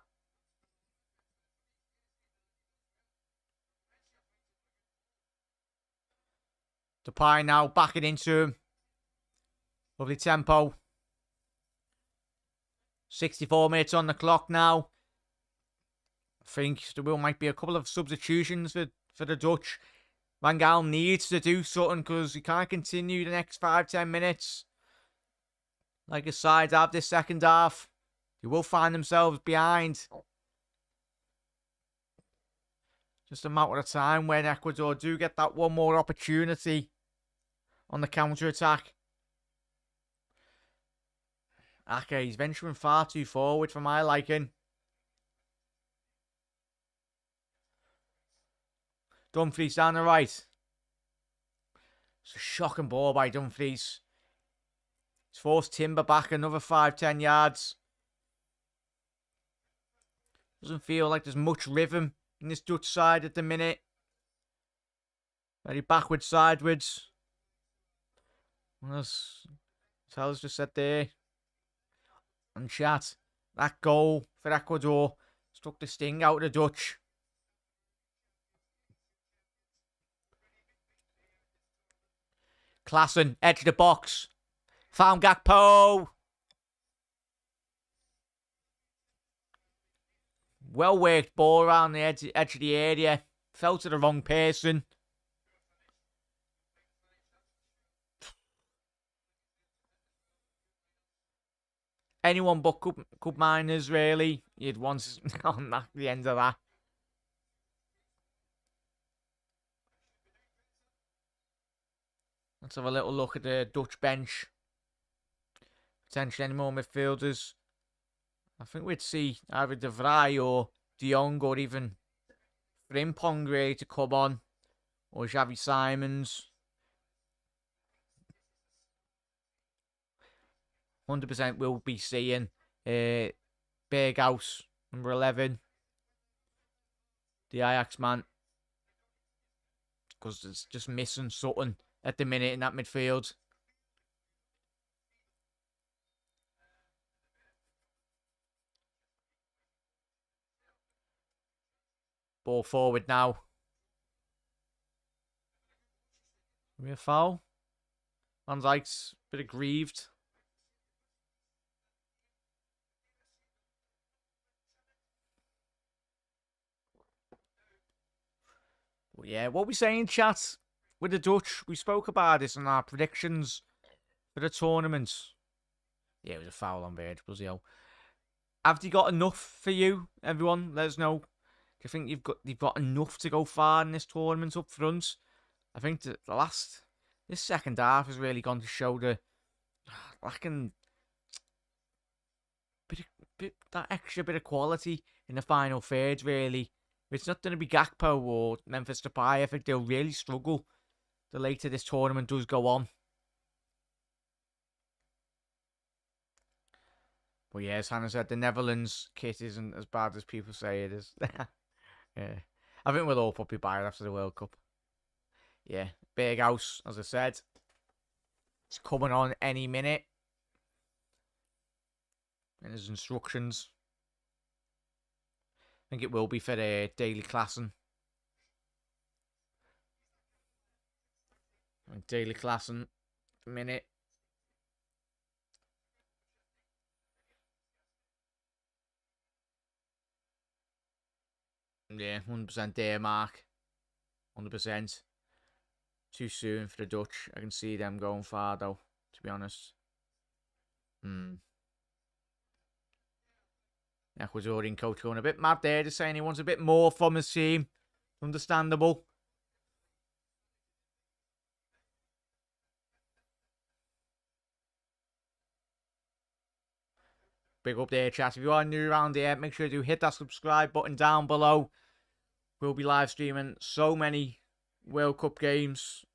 Speaker 1: Depay now backing into him. Lovely tempo. 64 minutes on the clock now. I think there might be a couple of substitutions for the Dutch. Van Gaal needs to do something because he can't continue the next 5-10 minutes. Like his sides have this second half. They will find themselves behind. Just a matter of time when Ecuador do get that one more opportunity on the counter-attack. Ake, he's venturing far too forward for my liking. Dumfries down the right. It's a shocking ball by Dumfries. He's forced Timber back another 5-10 yards. Doesn't feel like there's much rhythm in this Dutch side at the minute. Very backwards, sideways. As Sal's just said there. And chat, that goal for Ecuador struck the sting out of the Dutch. Klaassen, edge of the box. Found Gakpo. Well worked ball around the edge of the area. Fell to the wrong person. Anyone but Cup Miners, really. You'd want on that, the end of that. Let's have a little look at the Dutch bench. Potentially any more midfielders. I think we'd see either De Vrij or De Jong or even Frimpong ready to come on. Or Xavi Simons. 100% we'll be seeing Berghuis, number 11. The Ajax man. Because it's just missing something at the minute in that midfield. Ball forward now. Real foul. Van Dijk's a bit aggrieved. But yeah, what we saying, chat, with the Dutch? We spoke about this in our predictions for the tournament. Yeah, it was a foul on Virgil Brazil. Have they got enough for you, everyone? Let us know. Do you think they've got enough to go far in this tournament up front? I think this second half has really gone to show the lacking that extra bit of quality in the final third, really. If it's not going to be Gakpo or Memphis Depay, I think they'll really struggle the later this tournament does go on. But yeah, as Hannah said, the Netherlands kit isn't as bad as people say it is. Yeah, I think we'll all probably buy it after the World Cup. Yeah, Berghuis, as I said, it's coming on any minute. And his instructions. I think it will be for the Daily Klaassen. Daily Klaassen, minute. Yeah, 100% there, Mark. 100%. Too soon for the Dutch. I can see them going far, though, to be honest. The Ecuadorian coach going a bit mad there, just saying he wants a bit more from his team. Understandable. Big up there, chat. If you are new around here, make sure to hit that subscribe button down below. We'll be live streaming so many World Cup games.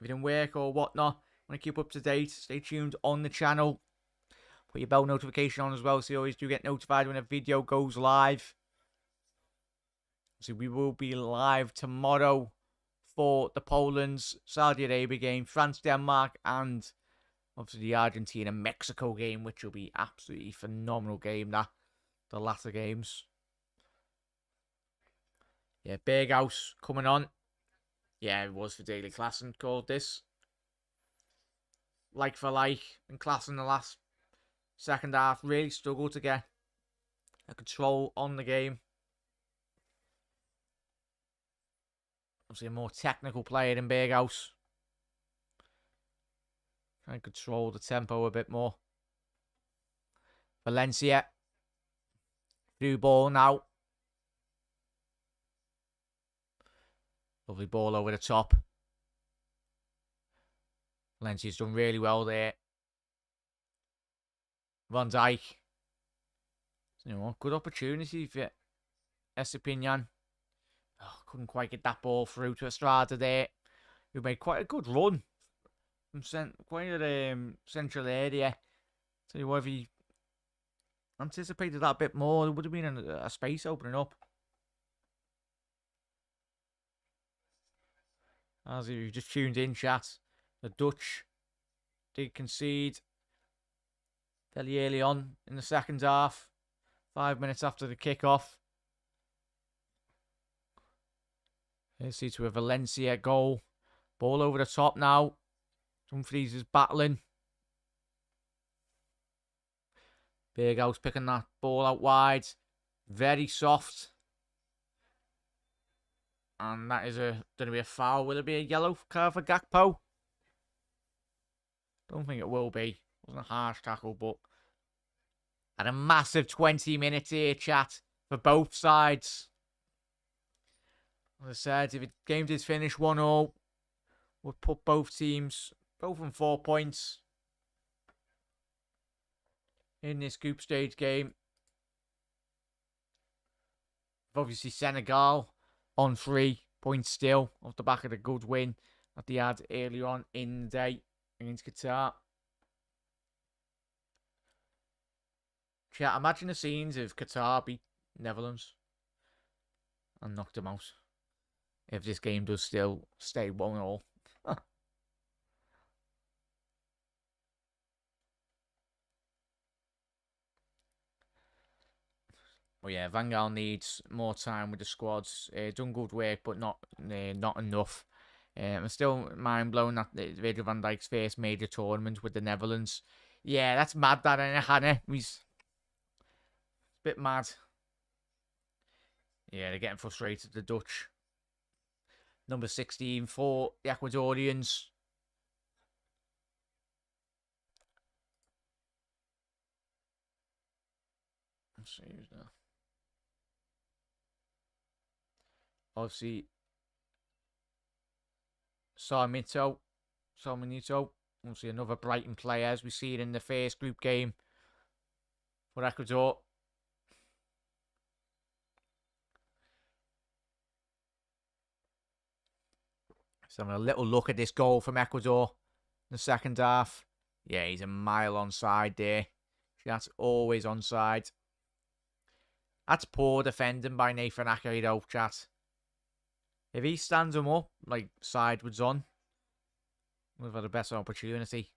Speaker 1: If you didn't work or whatnot, want to keep up to date, stay tuned on the channel. Put your bell notification on as well, so you always do get notified when a video goes live. So we will be live tomorrow for the Poland-Saudi Arabia game, France-Denmark, and obviously the Argentina-Mexico game, which will be absolutely phenomenal game, that. The latter games. Yeah, Big House coming on. Yeah, it was for Daily Klassen called this. Like for like, and Klassen the last second half really struggled to get a control on the game. Obviously a more technical player than Big House. Trying to control the tempo a bit more. Valencia. Through ball now. Lovely ball over the top. Valencia's done really well there. Van Dijk. You know, good opportunity for Estepinian. Oh, couldn't quite get that ball through to Estrada there. Who made quite a good run from quite a central area. Tell you what, if he anticipated that a bit more, there would have been a space opening up. As if you've just tuned in, chat, the Dutch did concede fairly early on in the second half. 5 minutes after the kickoff. Let's see to a Valencia goal. Ball over the top now. Dumfries is battling. Big House picking that ball out wide. Very soft. And that is going to be a foul. Will it be a yellow card for Gakpo? Don't think it will be. It wasn't a harsh tackle, but had a massive 20 minutes here, chat, for both sides. As I said, if the game did finish 1-0, would put both teams, both on 4 points in this group stage game. Obviously, Senegal on 3 points still off the back of the good win that they had earlier on in the day against Qatar. Chat, imagine the scenes if Qatar beat Netherlands and knocked them out. If this game does still stay 1-1. Well, yeah, Van Gaal needs more time with the squads. Done good work, but not enough. I'm still mind blown that Virgil van Dijk's first major tournament with the Netherlands. Yeah, that's mad, that, ain't it, Hannah? He's a bit mad. Yeah, they're getting frustrated, the Dutch. Number 16 for the Ecuadorians. Let's see who's there. Obviously, Sarmiento. Obviously, another Brighton player, as we see it in the first group game for Ecuador. So having a little look at this goal from Ecuador in the second half. Yeah, he's a mile onside there. That's always onside. That's poor defending by Nathan Ake, though, chat. If he stands him up, like sideways on, we've had a better opportunity.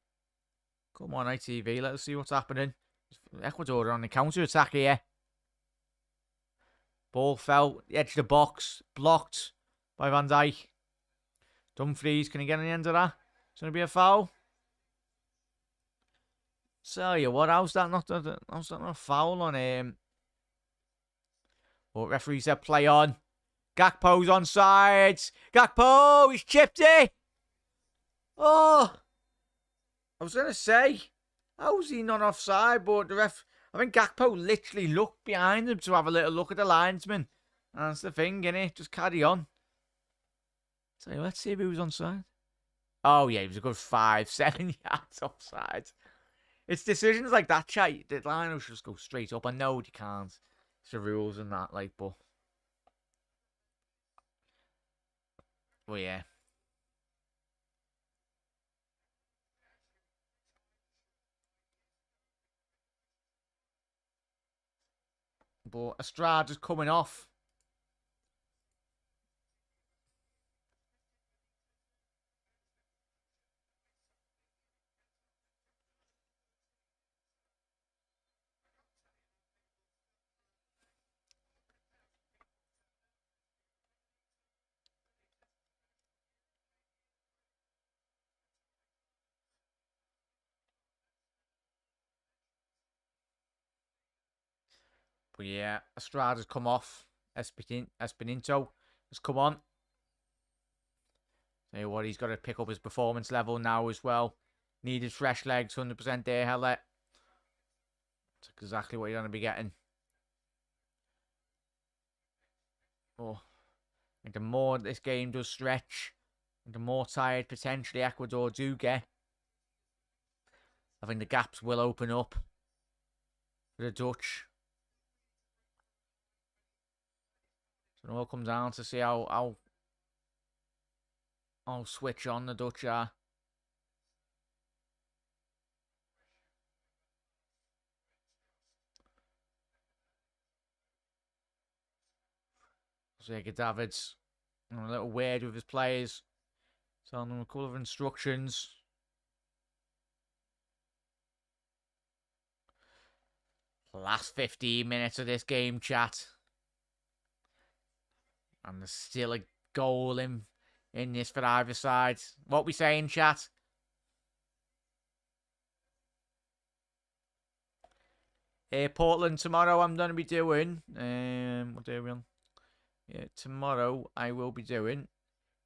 Speaker 1: Come on, ITV, let us see what's happening. Ecuador are on the counter-attack here. Ball fell, the edge of the box, blocked by Van Dijk. Dumfries, can he get on the end of that? It's going to be a foul. Tell you what, how's that not a foul on him? But referee said play on. Gakpo's onside. Gakpo, he's chipped it. Oh, I was going to say, how was he not offside? But the ref, I think Gakpo literally looked behind him to have a little look at the linesman. That's the thing, innit? Just carry on. So let's see if he was onside. Oh, yeah, he was a good 5-7 yards offside. It's decisions like that, chat. The line should just go straight up. I know you can't. It's the rules and that, like, but. Well, yeah. But Estrada's coming off. But yeah, Estrada's come off. Espinito has come on. Tell you what, he's got to pick up his performance level now as well. Needed fresh legs, 100% there, Hellet. That's exactly what you're going to be getting. Oh, and the more this game does stretch, and the more tired potentially Ecuador do get, I think the gaps will open up for the Dutch. So it all comes down to see how switch on the Dutch are. So Davids a little weird with his players, telling them a couple of instructions. Last 15 minutes of this game, chat. And there's still a goal in this for either side. What we saying, chat? Portland tomorrow I'm going to be doing. What day are we on? Yeah, tomorrow I will be doing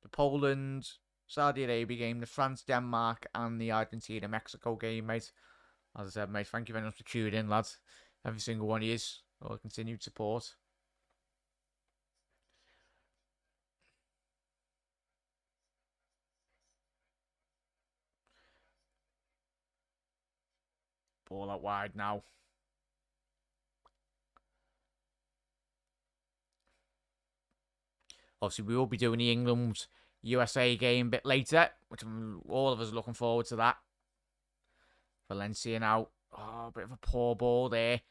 Speaker 1: the Poland Saudi Arabia game, the France Denmark, and the Argentina Mexico game, mate. As I said, mate, thank you very much for tuning in, lads. Every single one of you for continued support. Ball out wide now. Obviously, we will be doing the England USA game a bit later, which all of us are looking forward to that. Valencia now. Oh, a bit of a poor ball there.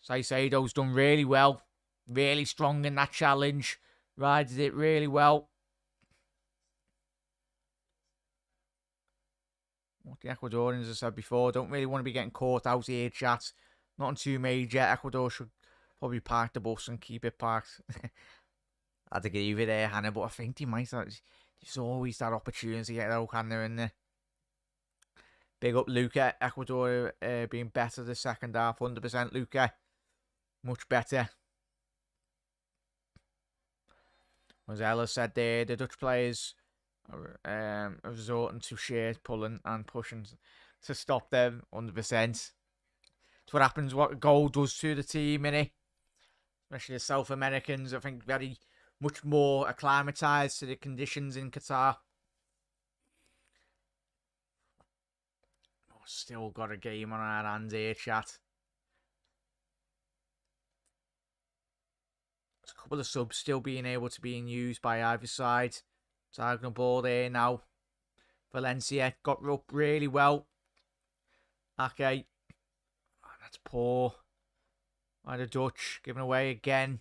Speaker 1: Saicedo's done really well. Really strong in that challenge. Rides it really well. What the Ecuadorians have said before, don't really want to be getting caught out here, chat. Nothing too major. Ecuador should probably park the bus and keep it parked. I had to give you there, Hannah, but I think they might have. There's always that opportunity to get out, Hannah, in there. Big up Luca. Ecuador being better the second half. 100% Luca. Much better. As Ella said there, the Dutch players are resorting to shirt pulling and pushing to stop them 100%. It's what happens, what a goal does to the team, innit? Especially the South Americans, I think very much more acclimatized to the conditions in Qatar. Oh, still got a game on our hands here, chat. There's a couple of subs still being able to be used by either side. Diagonal ball there now. Valencia got up really well. Okay. Oh, that's poor. By the Dutch. Given away again.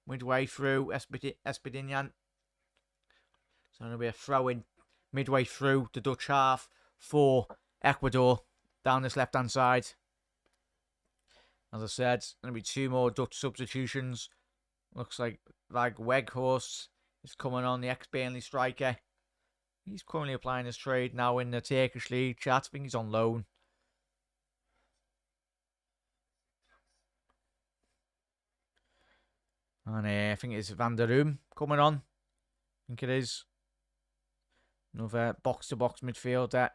Speaker 1: Midway through. Espedinian. So it'll be a throw in midway through the Dutch half for Ecuador. Down this left hand side. As I said, going to be 2 more Dutch substitutions. Looks like Weghorst is coming on, the ex-Burnley striker. He's currently applying his trade now in the Turkish league. Chat, I think he's on loan. And I think it's Van der Room coming on. I think it is. Another box-to-box midfielder.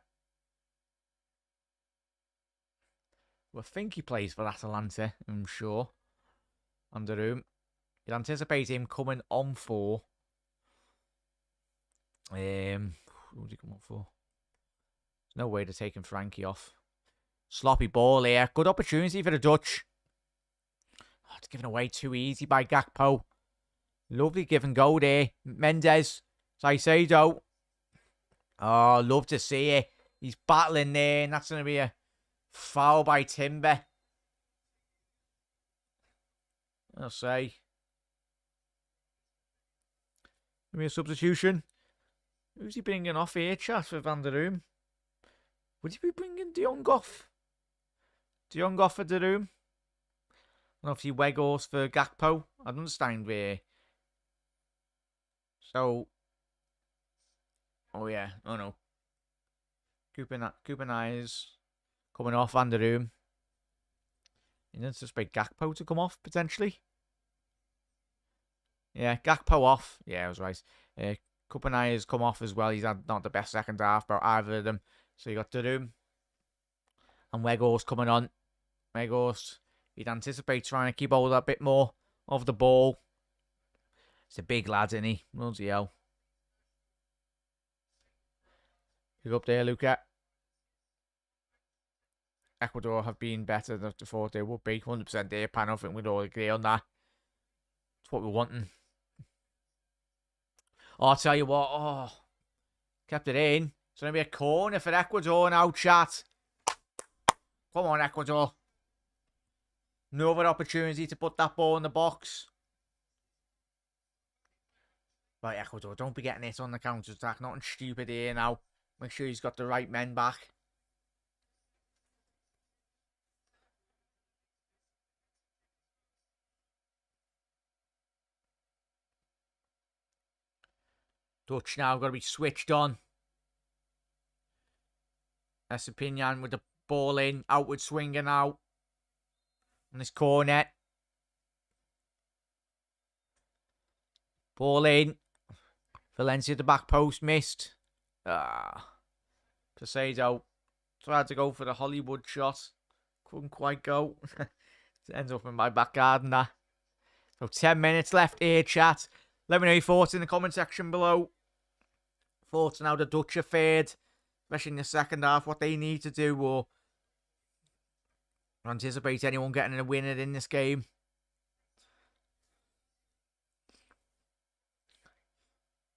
Speaker 1: I think he plays for Atalanta, I'm sure. On the room. You'd anticipate him coming on for. Who would he come on for? There's no way to taking Frankie off. Sloppy ball here. Good opportunity for the Dutch. Oh, it's given away too easy by Gakpo. Lovely give and go there. Mendes. Saicedo. Oh, love to see it. He's battling there, and that's going to be a foul by Timber. I'll say. Maybe a substitution. Who's he bringing off here, chat, for Van der Room? Would he be bringing De Jong off? De Jong off for De Room? And obviously Weghorst for Gakpo. I don't understand where. So. Oh yeah. Oh no. Kupin is coming off Van der Room. You don't suspect Gakpo to come off, potentially. Yeah, Gakpo off. Yeah, I was right. Kupin has come off as well. He's had not the best second half, but either of them. So you got De Room. And Weghorst coming on. Weghorst, he'd anticipate trying to keep hold of a bit more of the ball. He's a big lad, isn't he? Bloody hell. Pick up there, Luca. Ecuador have been better than I thought they would be. 100% there, Pan. I think we'd all agree on that. That's what we're wanting. Oh, I'll tell you what. Oh, kept it in. It's going to be a corner for Ecuador now, chat. Come on, Ecuador. Another opportunity to put that ball in the box. Right, Ecuador, don't be getting it on the counter-attack. Nothing stupid here now. Make sure he's got the right men back. Dutch now got to be switched on. Estepinian with the ball in. Outward swinger now. On this corner. Ball in. Valencia the back post missed. Pesado tried to go for the Hollywood shot. Couldn't quite go. It ends up in my back garden there. So 10 minutes left here, chat. Let me know your thoughts in the comment section below. Thoughts on how the Dutch are fared, especially in the second half, what they need to do, or anticipate anyone getting a winner in this game.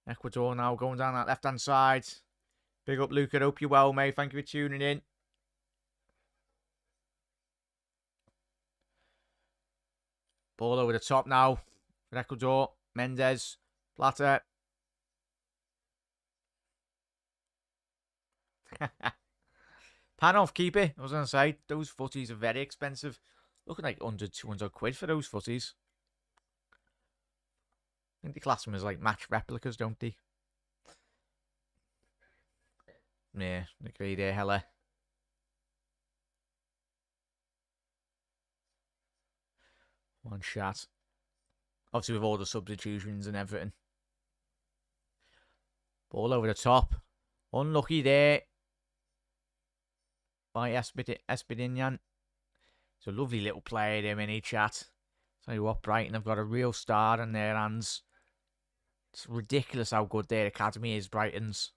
Speaker 1: Ecuador now going down that left-hand side. Big up, Luke. I hope you're well, mate. Thank you for tuning in. Ball over the top now for Ecuador. Mendes. Plata. Pan off keeper. I was going to say, those footies are very expensive. Looking like under 200 quid for those footies. I think they class them as like match replicas, don't they? Yeah, agree there, hella. One shot. Obviously with all the substitutions and everything. Ball over the top. Unlucky there by Espidinian. It's a lovely little player there, mini chat. Tell you what, Brighton have got a real star in their hands. It's ridiculous how good their academy is, Brighton's.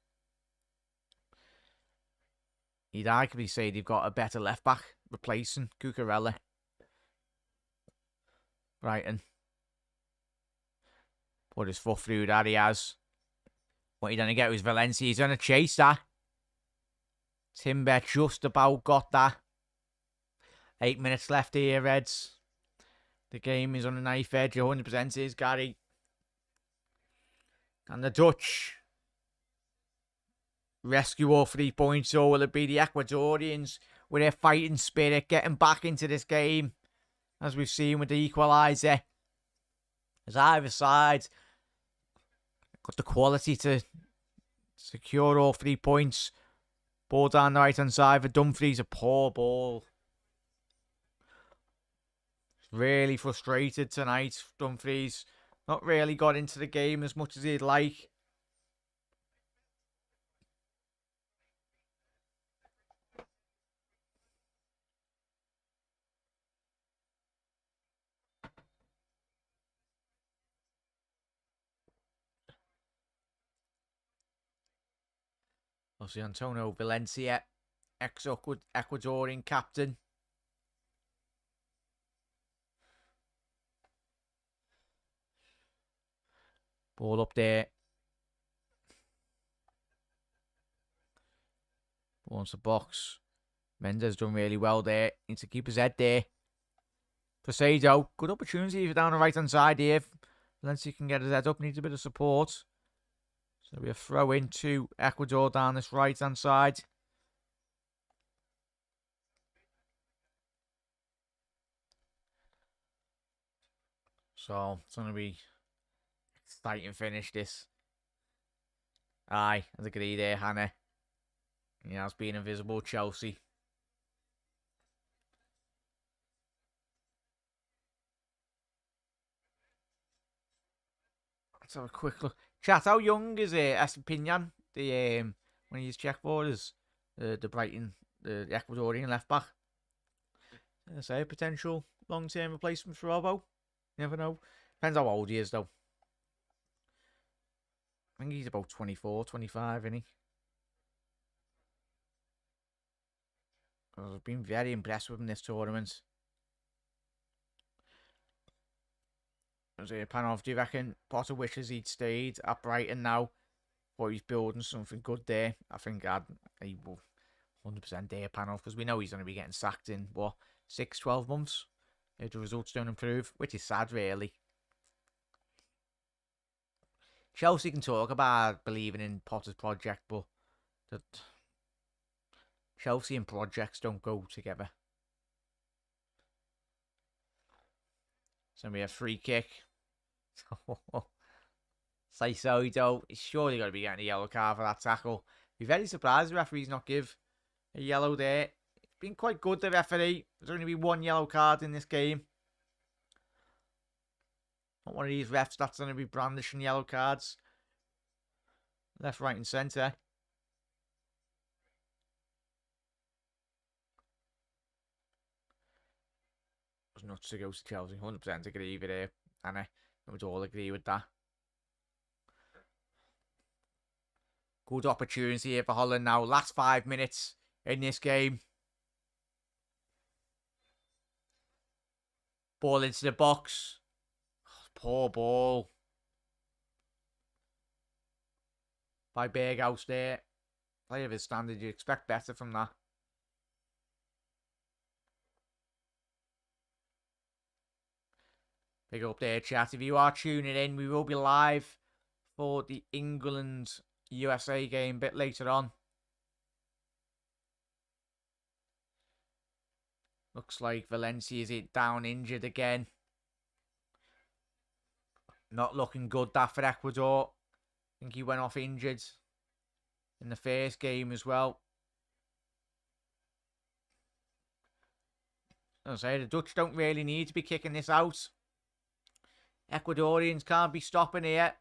Speaker 1: You'd arguably say they've got a better left back replacing Cucurella. Brighton. Put his foot through that, he has. What he's going to get was Valencia. He's going to chase that. Timber just about got that. 8 minutes left here, Reds. The game is on a knife edge. 100% is Gary. And the Dutch rescue all 3 points, or will it be the Ecuadorians with their fighting spirit getting back into this game, as we've seen with the equaliser? As either side got the quality to secure all 3 points. Ball down the right hand side for Dumfries, a poor ball. Really frustrated tonight, Dumfries. Not really got into the game as much as he'd like. Jose Antonio Valencia, ex-Ecuadorian captain. Ball up there. Ball into the box. Mendes done really well there. Needs to keep his head there. Posado, good opportunity for down the right hand side here. Valencia can get his head up, needs a bit of support. So we a throw into Ecuador down this right hand side. So it's going to be exciting finish this. Aye, I agree there, Hannah. He has been invisible, Chelsea. Let's have a quick look. Chat, how young is Estepinian? The when he's check forwards, the Brighton, the Ecuadorian left back. I say a potential long term replacement for Robbo. Never know. Depends how old he is though. I think he's about 24, 25, isn't he? I've been very impressed with him this tournament. Panov, do you reckon Potter wishes he'd stayed at Brighton now? But he's building something good there. I think he will 100% dare Panov because we know he's going to be getting sacked in, 6, 12 months? If the results don't improve, which is sad, really. Chelsea can talk about believing in Potter's project, but that Chelsea and projects don't go together. It's going to be a free kick. Say so, though. He's surely got to be getting a yellow card for that tackle. Be very surprised the referee's not give a yellow there. It's been quite good, the referee. There's only be one yellow card in this game. Not one of these refs that's going to be brandishing yellow cards. Left, right and centre. It was nuts to go to Chelsea. 100% agree with it. And I would all agree with that. Good opportunity here for Holland now. Last 5 minutes in this game. Ball into the box. Oh, poor ball. By Berghaus there. Play of his standard. You expect better from that. Pick up there, chat. If you are tuning in, we will be live for the England-USA game a bit later on. Looks like Valencia is down injured again. Not looking good that for Ecuador. I think he went off injured in the first game as well. As I say, the Dutch don't really need to be kicking this out. Ecuadorians can't be stopping here.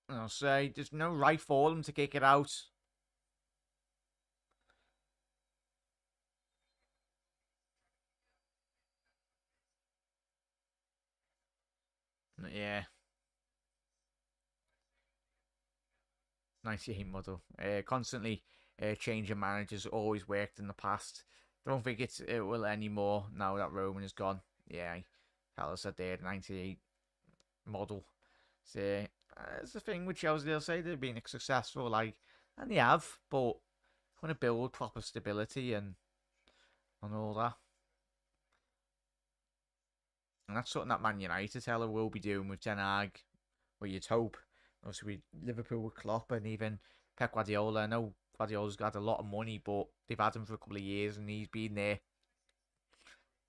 Speaker 1: I'll say there's no right for them to kick it out. Yeah. 98 model. Constantly changing managers. Always worked in the past. Don't think it will anymore now that Roman is gone. Yeah, Carlos said they had 98 model. So it's the thing with Chelsea. They'll say they've been successful, and they have, but want to build proper stability and all that. And that's something that Man United will be doing with Ten Hag. Well, you'd hope. Obviously, Liverpool with Klopp and even Pep Guardiola. I know Guardiola's got a lot of money, but they've had him for a couple of years and he's been there,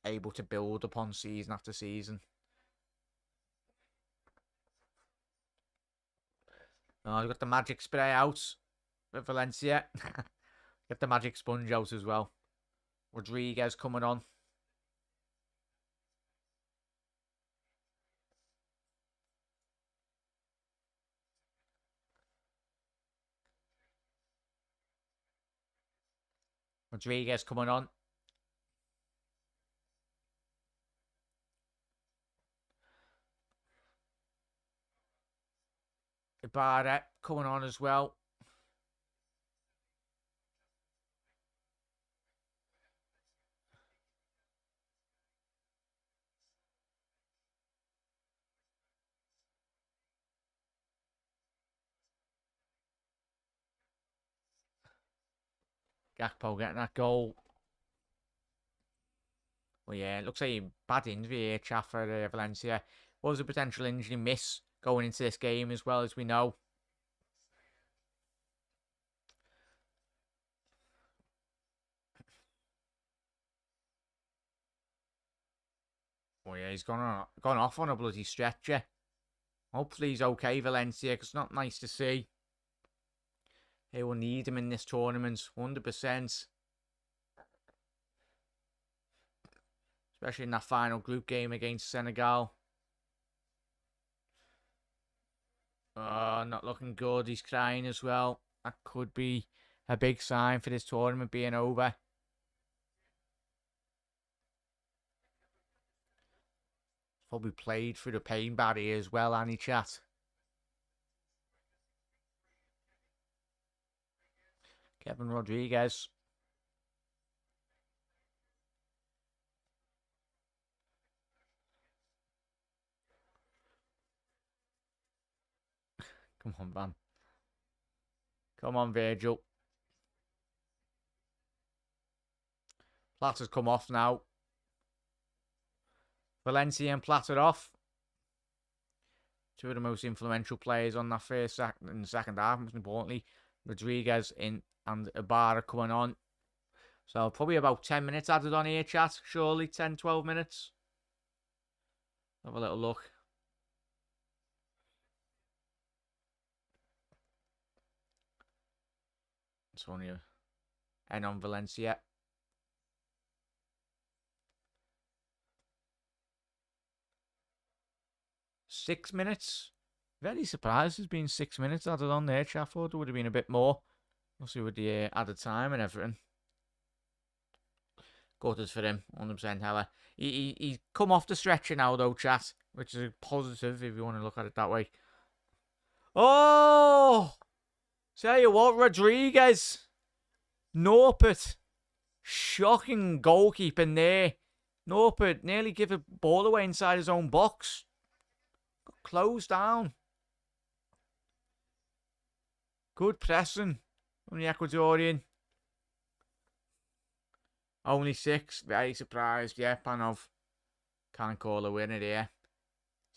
Speaker 1: able to build upon season after season. I've got the magic spray out with Valencia. Get the magic sponge out as well. Rodriguez coming on. Rodriguez coming on. Ibarra coming on as well. Gakpo getting that goal. Well, yeah, it looks like a bad injury here, chat for Valencia. Was a potential injury miss going into this game as well, as we know. Oh yeah, he's gone off on a bloody stretcher. Hopefully he's okay, Valencia, because it's not nice to see. They will need him in this tournament, 100%. Especially in that final group game against Senegal. Not looking good. He's crying as well. That could be a big sign for this tournament being over. Probably played through the pain barrier as well, Annie chat. Kevin Rodriguez. Come on, man. Come on, Virgil. Platter's come off now. Valencia and Platter off. Two of the most influential players on that in the second half, most importantly. Rodriguez in and Ibarra coming on. So probably about 10 minutes added on here, chat. Surely 10, 12 minutes. Have a little look. Antonio. And on Valencia. 6 minutes. Very surprised there's been 6 minutes added on there, chat. I thought there would have been a bit more. We'll see with the added time and everything. Gutted for him, 100% Hella. He's come off the stretcher now though, chat, which is a positive if you want to look at it that way. Oh! Tell you what, Rodriguez. Norbert. Shocking goalkeeping there. Norbert nearly gave a ball away inside his own box. Got closed down. Good pressing from the Ecuadorian. Only 6. Very surprised. Yeah, Panov can't call a winner here.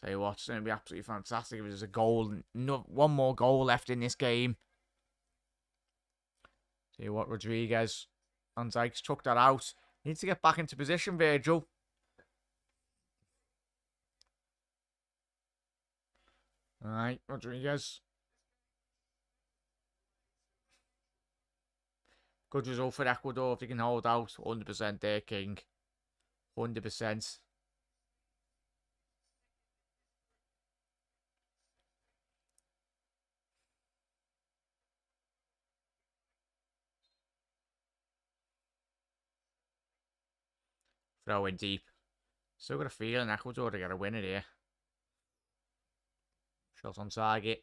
Speaker 1: Tell you what, it's going to be absolutely fantastic if there's a goal. One more goal left in this game. Tell you what, Rodriguez. Van Dijk's took that out. Needs to get back into position, Virgil. Alright, Rodriguez. Good result for Ecuador if they can hold out. 100% there, King. 100%. Throw in deep. Still got a feeling Ecuador to get a winner here. Shot on target.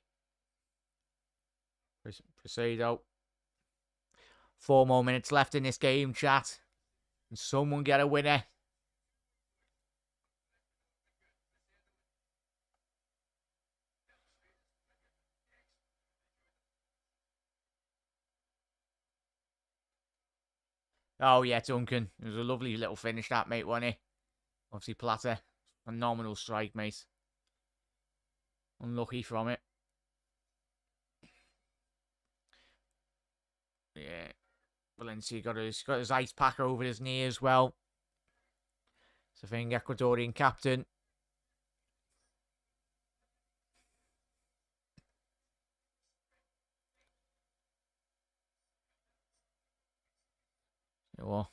Speaker 1: Presido. 4 more minutes left in this game, chat. And someone get a winner. Oh, yeah, Duncan. It was a lovely little finish, that, mate, wasn't it? Obviously, Platter. Phenomenal strike, mate. Unlucky from it. Yeah. Valencia got his ice pack over his knee as well. So I think Ecuadorian captain. Oh.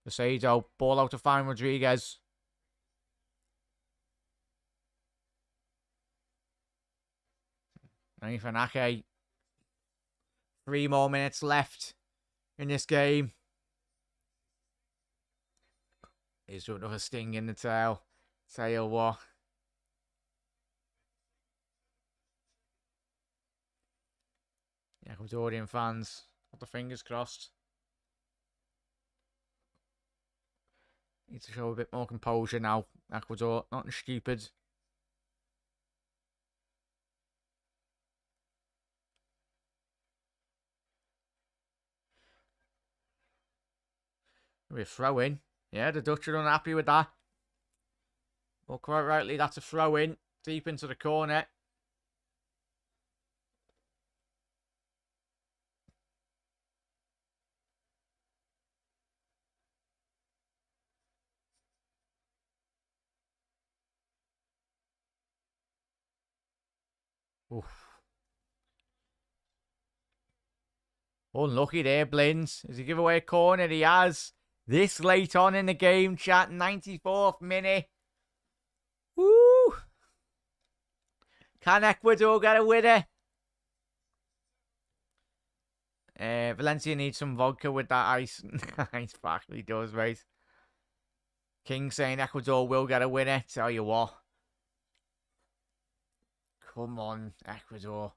Speaker 1: Presido, ball out to find Rodriguez. Nathan Ake. 3 more minutes left in this game. Here's another sting in the tail. Tell you what. Yeah, Ecuadorian fans, got the fingers crossed. Need to show a bit more composure now. Ecuador, nothing stupid. We're throw-in. Yeah, the Dutch are unhappy with that. Well, quite rightly, that's a throw-in. Deep into the corner. Oof. Unlucky there, Blins. Does he give away a corner? He has. This late on in the game, chat. 94th minute. Woo! Can Ecuador get a winner? Valencia needs some vodka with that ice. Ice pack. He does, mate. King saying Ecuador will get a winner. Tell you what. Come on, Ecuador.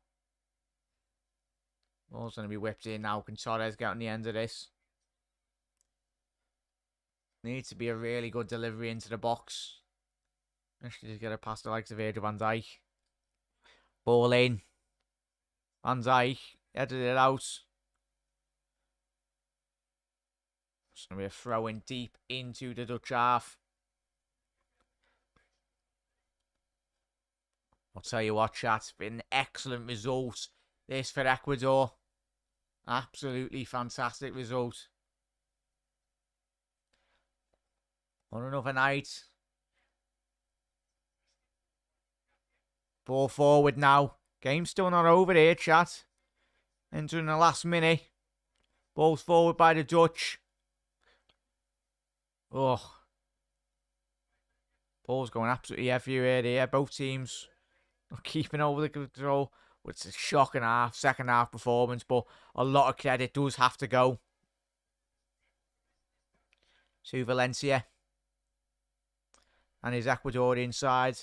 Speaker 1: Ball's going to be whipped in now. Can Torres get on the end of this? Needs to be a really good delivery into the box. Actually, just get it past the likes of Virgil van Dijk. Ball in. Van Dijk headed it out. It's going to be a throw in deep into the Dutch half. I'll tell you what, chat. It's been an excellent result. This for Ecuador. Absolutely fantastic result. On another night. Ball forward now. Game's still not over here, chat. Entering the last minute. Ball's forward by the Dutch. Oh. Ball's going absolutely everywhere here. Both teams are keeping over the control. It's a shocking second half performance, but a lot of credit does have to go to Valencia and his Ecuadorian side.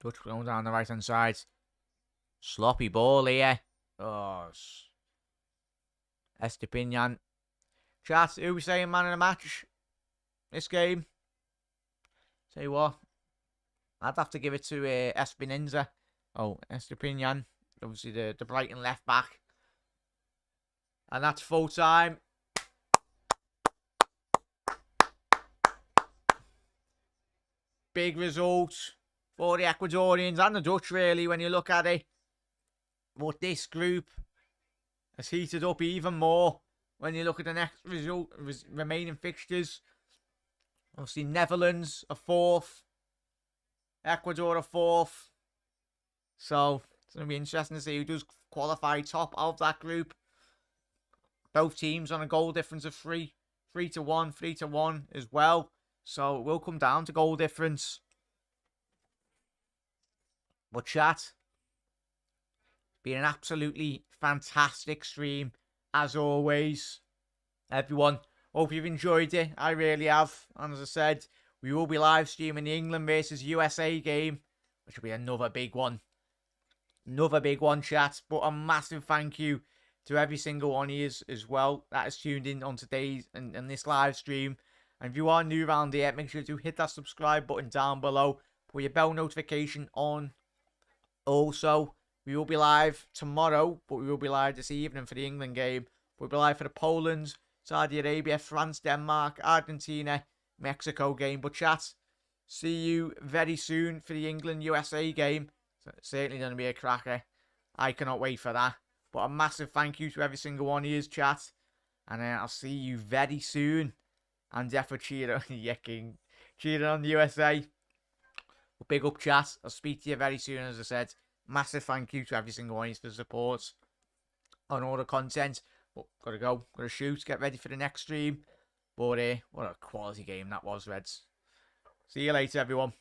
Speaker 1: Dutch going down the right-hand side. Sloppy ball here. Oh. Estepinian. Chat, who we saying man of the match this game? Tell you what, I'd have to give it to Espinenza. Oh, Estepinian. Obviously the Brighton left back. And that's full time. Big result for the Ecuadorians and the Dutch, really, when you look at it. But this group has heated up even more when you look at the next remaining fixtures. Obviously, Netherlands are 4th. Ecuador are 4th. So, it's going to be interesting to see who does qualify top of that group. Both teams on a goal difference of 3 to 1, 3 to 1 as well. So, it will come down to goal difference. But chat, been an absolutely fantastic stream, as always. Everyone, hope you've enjoyed it. I really have. And as I said, we will be live streaming the England versus USA game, which will be another big one. Another big one, chat. But a massive thank you to every single one of you as well that has tuned in on today's and this live stream. And if you are new around here, make sure to hit that subscribe button down below. Put your bell notification on. Also, we will be live tomorrow, but we will be live this evening for the England game. We'll be live for the Poland, Saudi Arabia, France, Denmark, Argentina, Mexico game. But chat, see you very soon for the England-USA game. So it's certainly going to be a cracker. I cannot wait for that. But a massive thank you to every single one of you, chat. And I'll see you very soon. And definitely cheer on the King. Cheer on the USA. But big up, chat. I'll speak to you very soon, as I said. Massive thank you to every single one of you for the support on all the content. But gotta go, gotta shoot, get ready for the next stream. But what a quality game that was, Reds. See you later, everyone.